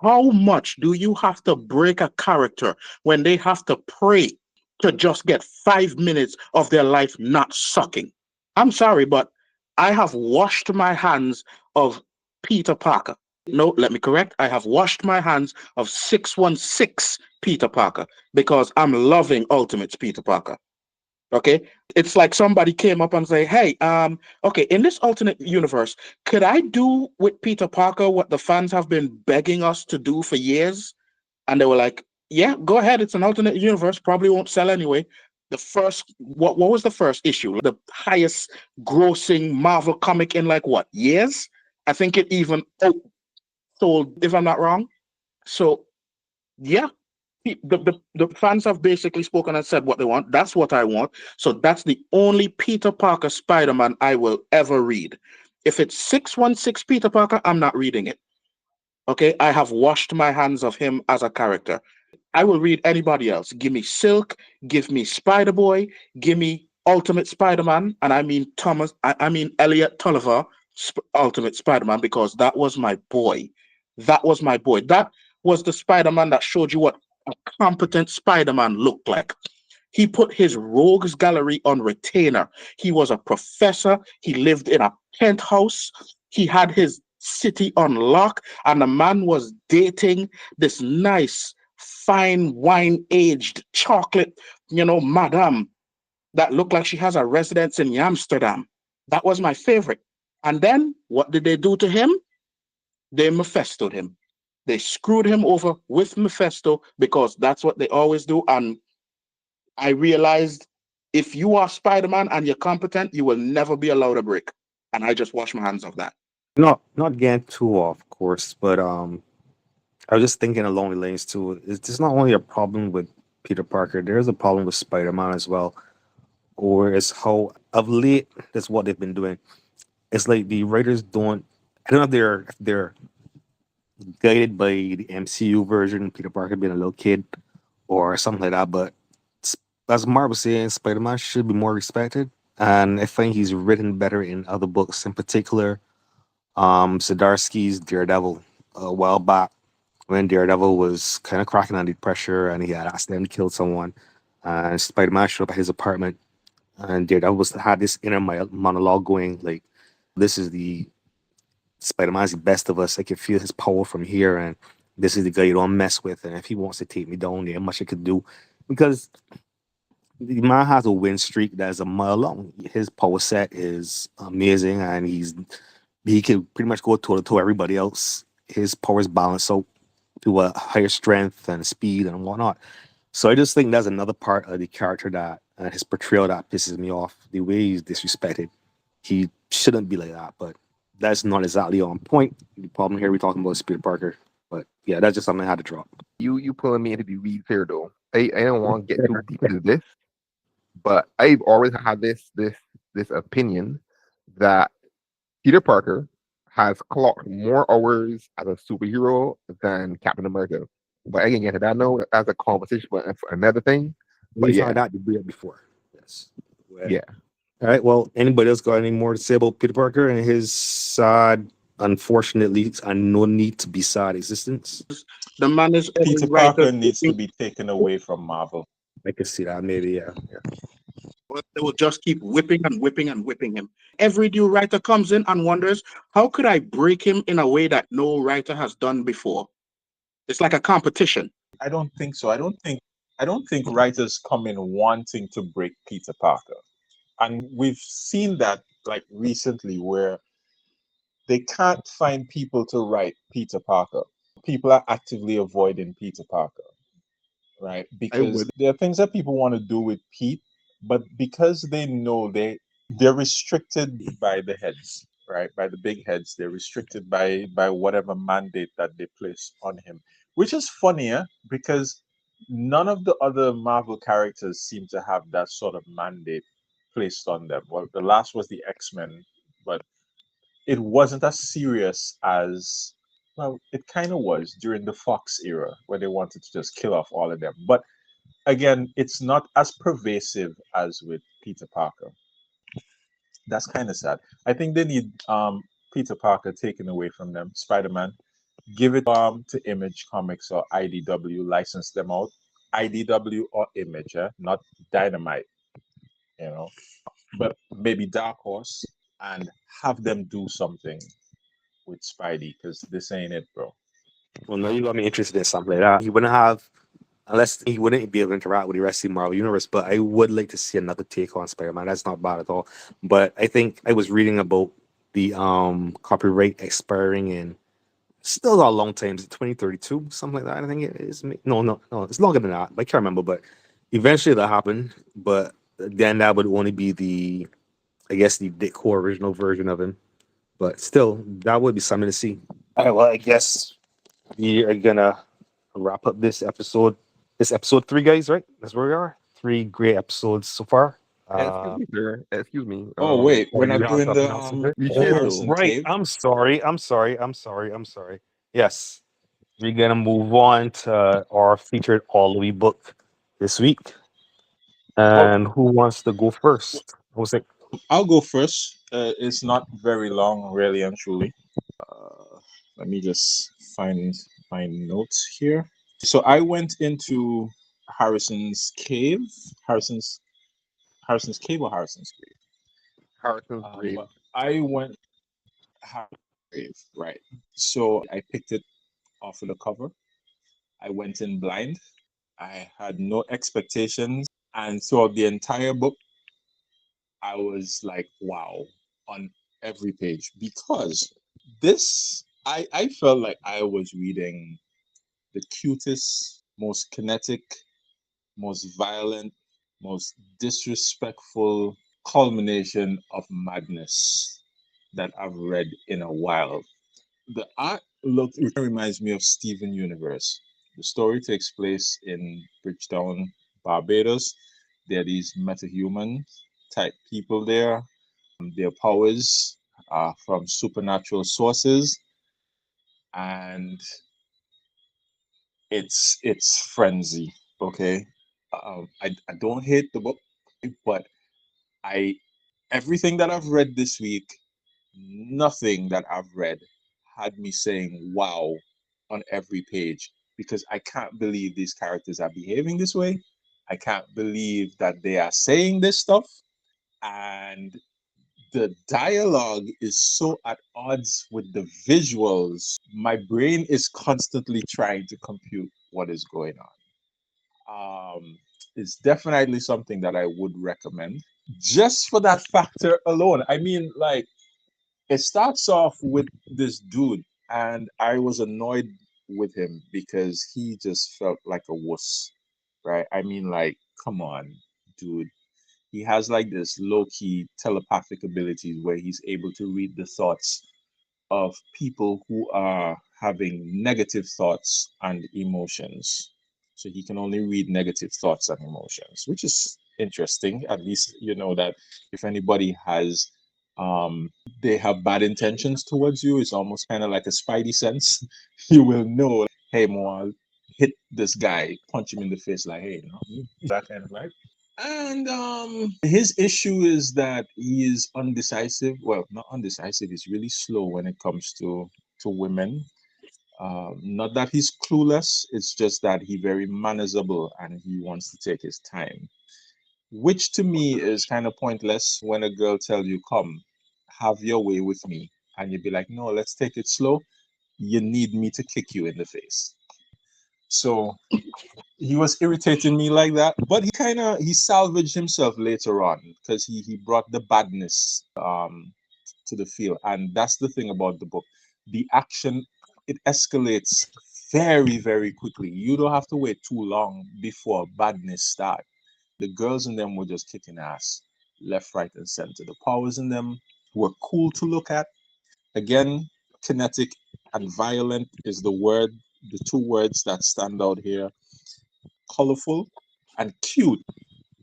how much do you have to break a character when they have to pray to just get 5 minutes of their life not sucking. I'm sorry, but I have washed my hands of Peter Parker. No, let me correct. I have washed my hands of 616 Peter Parker because I'm loving Ultimates Peter Parker. Okay, it's like somebody came up and say, "Hey, okay, in this alternate universe, could I do with Peter Parker what the fans have been begging us to do for years?" And they were like, "Yeah, go ahead. It's an alternate universe. Probably won't sell anyway." The first, what was the first issue? The highest grossing Marvel comic in like what years? I think it even sold, if I'm not wrong. So yeah, the fans have basically spoken and said what they want. That's what I want. So that's the only Peter Parker Spider-Man I will ever read. If it's 616 Peter Parker, I'm not reading it. Okay, I have washed my hands of him as a character. I will read anybody else. Give me Silk, give me Spider Boy, give me Ultimate Spider Man, and I mean I mean Elliot Tulliver, Ultimate Spider Man, because that was my boy. That was my boy. That was the Spider Man that showed you what a competent Spider Man looked like. He put his rogues gallery on retainer. He was a professor. He lived in a penthouse. He had his city on lock, and the man was dating this nice, fine wine aged chocolate, madam that looked like she has a residence in Amsterdam. That was my favorite. And then what did they do to him? They Mephistoed him. They screwed him over with Mephisto because that's what they always do. And I realized if you are Spider-Man and you're competent, you will never be allowed a break. And I just wash my hands of that. Not getting too off course, but I was just thinking along the lanes too. It's not only a problem with Peter Parker. There's a problem with Spider-Man as well. Or it's how of late that's what they've been doing. It's like the writers don't. I don't know if they're guided by the MCU version, Peter Parker being a little kid, or something like that. But as Mark was saying, Spider-Man should be more respected, and I think he's written better in other books, in particular, Zdarsky's Daredevil a while back when Daredevil was kind of cracking under pressure and he had accidentally killed someone. And Spider-Man showed up at his apartment, and Daredevil had this inner monologue going like, "This is the Spider-Man's the best of us. I can feel his power from here, and this is the guy you don't mess with. And if he wants to take me down, there ain't much I could do." Because the man has a win streak that's a mile long. His power set is amazing, and he can pretty much go toe to toe everybody else. His power is balanced out to a higher strength and speed and whatnot. So I just think that's another part of the character that his portrayal that pisses me off. The way he's disrespected. He shouldn't be like that, but that's not exactly on point. The problem here we're talking about is Peter Parker. But yeah, that's just something I had to drop. You pulling me into the weeds here though. I don't want to get too deep into this, but I've always had this opinion that Peter Parker has clocked more hours as a superhero than Captain America. But I can get to that now as a conversation, but for another thing. But We've yeah, had that debate before. Yes. yeah. All right. Well, anybody else got any more to say about Peter Parker and his sad, unfortunately, and no need to be sad existence? The man is Peter every writer. Parker needs to be taken away from Marvel. I could see that maybe. Yeah. They will just keep whipping and whipping and whipping him. Every new writer comes in and wonders, how could I break him in a way that no writer has done before? It's like a competition. I don't think so. I don't think writers come in wanting to break Peter Parker. And we've seen that like recently where they can't find people to write Peter Parker. People are actively avoiding Peter Parker, right? I Because would. there are things that people want to do with Pete, but because they know they're restricted by the heads, right? By the big heads, they're restricted by whatever mandate that they place on him. Which is funnier because none of the other Marvel characters seem to have that sort of mandate placed on them. Well, the last was the X-Men, but it wasn't as serious as, well, it kind of was during the Fox era where they wanted to just kill off all of them. But again, it's not as pervasive as with Peter Parker. That's kind of sad. I think they need Peter Parker taken away from them. Spider-Man, give it to Image Comics or IDW, license them out, IDW or Image, not Dynamite, but maybe Dark Horse, and have them do something with Spidey, because this ain't it, bro. Well, no, you got me interested in something like that. He wouldn't have, unless he wouldn't be able to interact with the rest of the Marvel Universe, but I would like to see another take on Spider-Man. That's not bad at all. But I think I was reading about the copyright expiring in still a long time. Is it 2032? Something like that. I think it is. No. It's longer than that. I can't remember. But eventually that happened. But then that would only be I guess, the Dick original version of him. But still, that would be something to see. All right, well, I guess we are gonna wrap up this episode. This episode 3, guys, right? That's where we are. 3 great episodes so far. Excuse me, sir. Excuse me. Oh wait, we're You not have doing the something else to say? You should Oh, though. Harrison right. Cave. I'm sorry. Yes, we're gonna move on to our featured Alluhwi book this week. And who wants to go first? Who's it? I'll go first. It's not very long, really and truly. Let me just find my notes here. So I went into Harrison's cave. Harrison's cave or Harrison's grave? Harrison's grave. But I went Harrison's grave, right? So I picked it off of the cover. I went in blind. I had no expectations, and throughout the entire book, I was like, wow, on every page, because I felt like I was reading the cutest, most kinetic, most violent, most disrespectful culmination of madness that I've read in a while. The art reminds me of Steven Universe. The story takes place in Bridgetown, Barbados. There are these metahuman type people there. Their powers are from supernatural sources, and it's frenzy. Okay, I don't hate the book, but I everything that I've read this week, nothing that I've read had me saying wow on every page, because I can't believe these characters are behaving this way. I can't believe that they are saying this stuff, and the dialogue is so at odds with the visuals. My brain is constantly trying to compute what is going on. It's definitely something that I would recommend, just for that factor alone. I mean, like, it starts off with this dude, and I was annoyed with him because he just felt like a wuss, right? I mean, like, come on, dude. He has like this low key telepathic abilities where he's able to read the thoughts of people who are having negative thoughts and emotions. So he can only read negative thoughts and emotions, which is interesting. At least you know that if anybody has they have bad intentions towards you, it's almost kind of like a spidey sense. You will know, hey, Moal, hit this guy, punch him in the face, like, hey, that kind of right. And his issue is that he is undecisive. Well, not undecisive. He's really slow when it comes to women. Not that he's clueless. It's just that he's very manageable and he wants to take his time, which to me is kind of pointless. When a girl tells you, "Come, have your way with me," and you be like, "No, let's take it slow." You need me to kick you in the face. So he was irritating me like that, but he salvaged himself later on, because he brought the badness to the field. And that's the thing about the book. The action, it escalates very, very quickly. You don't have to wait too long before badness start. The girls in them were just kicking ass left, right, and center. The powers in them were cool to look at. Again, kinetic and violent is the two words that stand out here. Colorful and cute.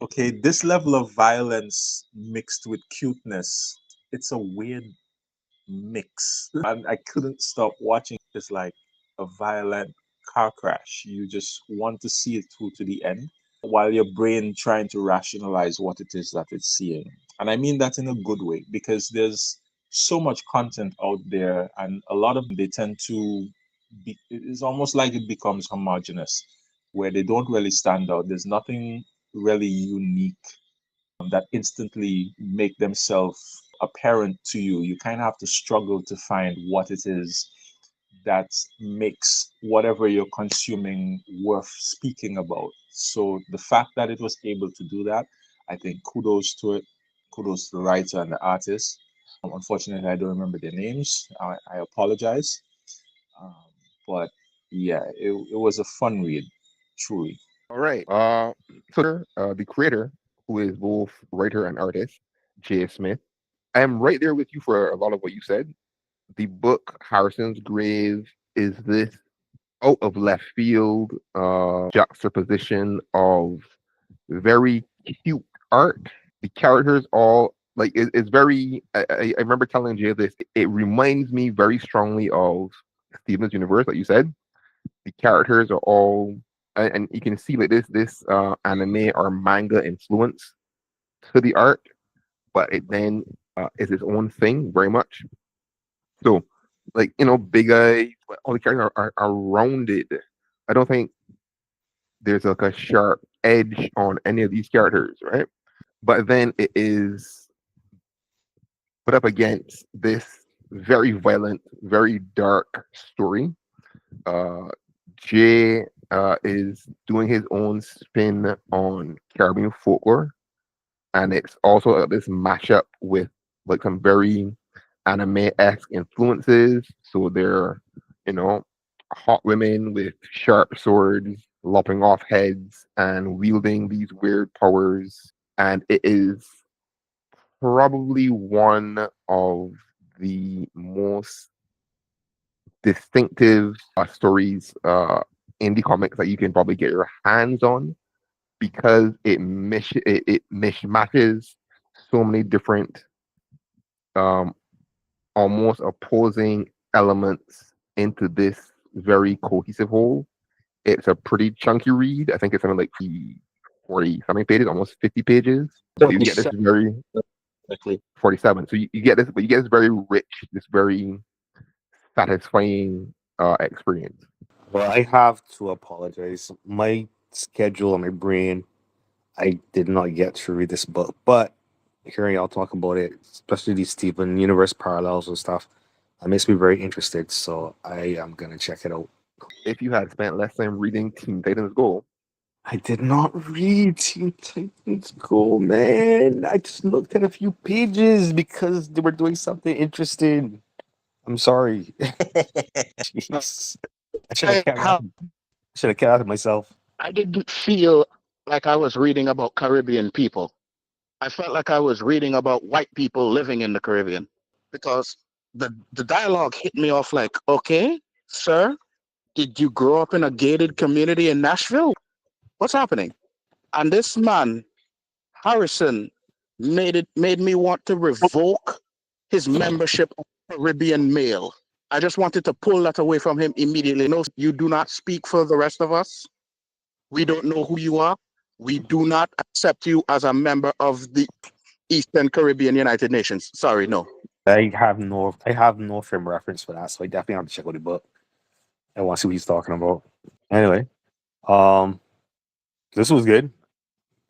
Okay, this level of violence mixed with cuteness, it's a weird mix. And I couldn't stop watching. It's like a violent car crash. You just want to see it through to the end, while your brain trying to rationalize what it is that it's seeing. And I mean that in a good way, because there's so much content out there, and a lot of they tend to be, it's almost like it becomes homogenous. where they don't really stand out. There's nothing really unique that instantly make themselves apparent to you. You kind of have to struggle to find what it is that makes whatever you're consuming worth speaking about. So the fact that it was able to do that, I think kudos to it. Kudos to the writer and the artist. Unfortunately, I don't remember their names. I apologize. Um, but yeah, it was a fun read, truly. All right. The creator, who is both writer and artist, J. Smith. I am right there with you for a lot of what you said. The book Harrison's Grave is this out of left field juxtaposition of very cute art. The characters all like it's very. I remember telling Jay this. It reminds me very strongly of Steven's universe, like you said. The characters are all, and you can see like this anime or manga influence to the art, but it then is its own thing very much. So, like Big Eye, all the characters are rounded. I don't think there's like a sharp edge on any of these characters, right? But then it is put up against this very violent, very dark story. Uh, Jay is doing his own spin on Caribbean folklore, and it's also this mashup with like some very anime-esque influences. So they're, hot women with sharp swords, lopping off heads, and wielding these weird powers. And it is probably one of the most distinctive stories indie comics that you can probably get your hands on because it mishmashes so many different almost opposing elements into this very cohesive whole. It's a pretty chunky read. I think it's something like 40 something pages, almost 50 pages. But you get this very 47. So you get this, but you get this very rich, this very satisfying experience. Well, I have to apologize. My schedule and my brain, I did not get to read this book, but hearing y'all talk about it, especially these Steven universe parallels and stuff, that makes me very interested. So I am gonna check it out. If you had spent less time reading Teen Titans Go, I did not read Teen Titans Go, man. I just looked at a few pages because they were doing something interesting. I'm sorry. Jeez. I should have I kept out of myself. I didn't feel like I was reading about Caribbean people. I felt like I was reading about white people living in the Caribbean because the dialogue hit me off like, okay, sir, did you grow up in a gated community in Nashville? What's happening? And this man, Harrison, made me want to revoke his membership of Caribbean Mail. I just wanted to pull that away from him immediately. No, you do not speak for the rest of us. We don't know who you are. We do not accept you as a member of the Eastern Caribbean United Nations. Sorry, no. I have no frame reference for that, so I definitely have to check out the book. I want to see what he's talking about. Anyway, um, this was good.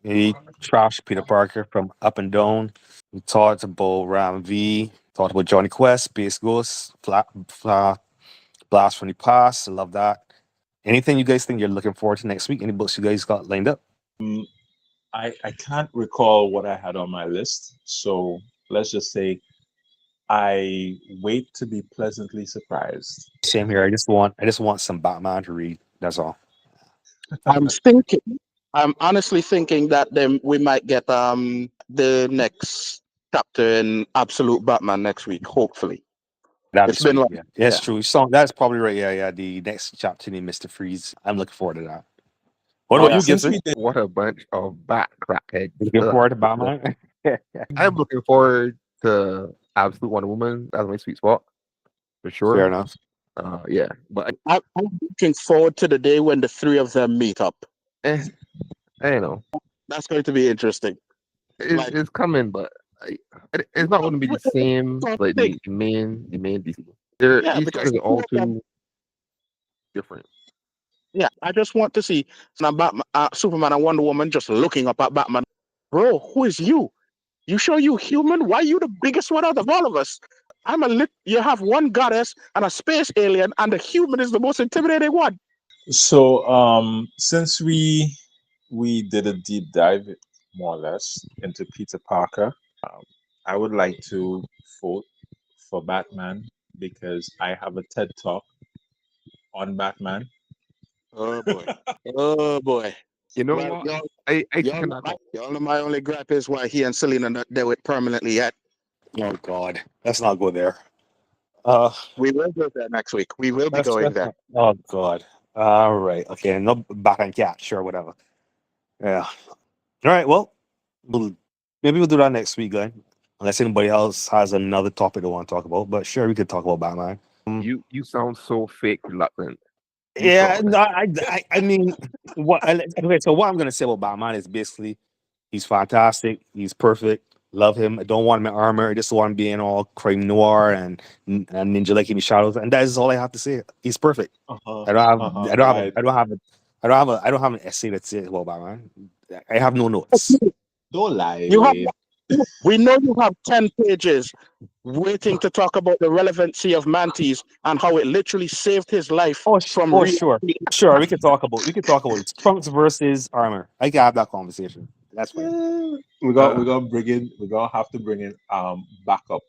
He trashed Peter Parker from Up and Down. We talked about Ram V. Talked about Johnny Quest, Space Ghost, Blast from the Past. I love that. Anything you guys think you're looking forward to next week? Any books you guys got lined up? I can't recall what I had on my list, so let's just say I wait to be pleasantly surprised. Same here. I just want some Batman to read. That's all. I'm honestly thinking that then we might get the next chapter in Absolute Batman next week, hopefully. That'd It's be been sweet. like, Yeah, that's true. So that's probably right. Yeah. The next chapter named Mr. Freeze. I'm looking forward to that. What about you, Since Gibson? we did, what a bunch of bat crackheads. Looking forward to Batman. I'm looking forward to Absolute Wonder Woman. That's my sweet spot for sure. Fair enough. Yeah, but I'm looking forward to the day when the three of them meet up. I don't know. That's going to be interesting. It's coming, but it's not going to be the same like the main DC. These because characters are all too different. Yeah, I just want to see Batman, Superman and Wonder Woman just looking up at Batman. Bro, who is you? You sure you human? Why you the biggest one out of all of us? You have one goddess and a space alien, and the human is the most intimidating one. So, since we did a deep dive, more or less, into Peter Parker, I would like to vote for Batman because I have a TED talk on Batman. Oh boy. Oh boy. You know Well, what? I y'all, second that thought. y'all know my only gripe is why he and Selena not there with permanently yet. Oh God, let's not go there. Uh, We will go there next week. We will be let's, going let's there. not- oh God. All right. Okay. No back on cat. Sure. Whatever. Yeah. All right. Well, maybe we'll do that next week, Glenn. Unless anybody else has another topic they want to talk about. But sure, we could talk about Batman. You sound so fake reluctant. You Yeah. fraud. No, I mean, okay. So what I'm gonna say about Batman is basically he's fantastic. He's perfect. Love him. I don't want him in armor. I just want him being all crime noir and ninja like in the shadows. And that is all I have to say. He's perfect. Uh-huh. I don't have Uh-huh. I don't have Right. I don't have an essay that says about Batman. I have no notes. Don't lie, You have, Wade. we know you have 10 pages waiting to talk about the relevancy of Mantis and how it literally saved his life from real. Sure. We can talk about trunks versus armor. I can have that conversation. That's fine. We're gonna have to bring in backup.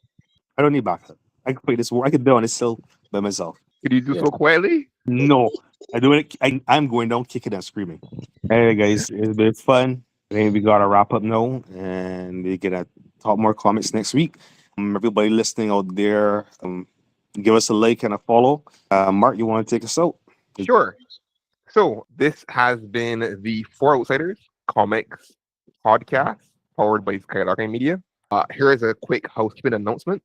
I don't need backup. I can play this war. I can build on this still by myself. Could you do Yeah. so quietly? No, I do it. I'm going down, kicking and screaming. Hey guys, it's been fun. I think we gotta wrap up now, and we're gonna talk more comics next week. Everybody listening out there, give us a like and a follow. Mark, you want to take us out? Sure. So this has been the Four Outsiders Comics podcast powered by Skylarking Media. Here is a quick housekeeping announcement.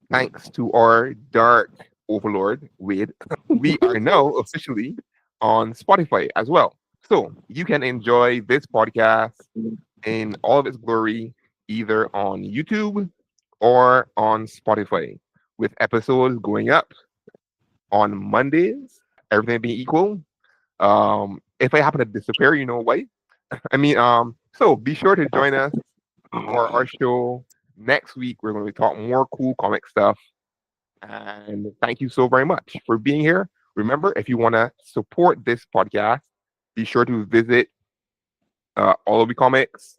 Thanks to our dark overlord, Wade, we are now officially on Spotify as well. So you can enjoy this podcast in all of its glory either on YouTube or on Spotify, with episodes going up on Mondays, everything being equal. If I happen to disappear, you know why. So be sure to join us for our show next week. We're going to talk more cool comic stuff. And thank you so very much for being here. Remember, if you want to support this podcast, be sure to visit Alluhwi Comics.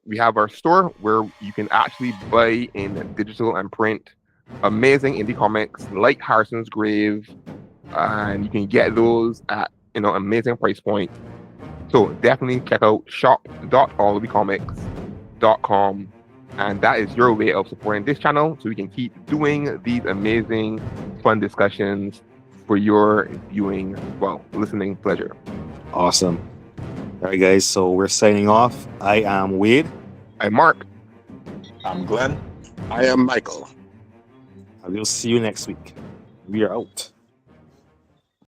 We have our store where you can actually buy in digital and print amazing indie comics like Harrison's Grave, and you can get those at amazing price point. So definitely check out shop.alluhwicomics.com, and that is your way of supporting this channel so we can keep doing these amazing fun discussions for your viewing, listening pleasure. Awesome. All right, guys. So we're signing off. I am Wade. I'm Mark. I'm Glenn. I am Michael. And we'll see you next week. We are out.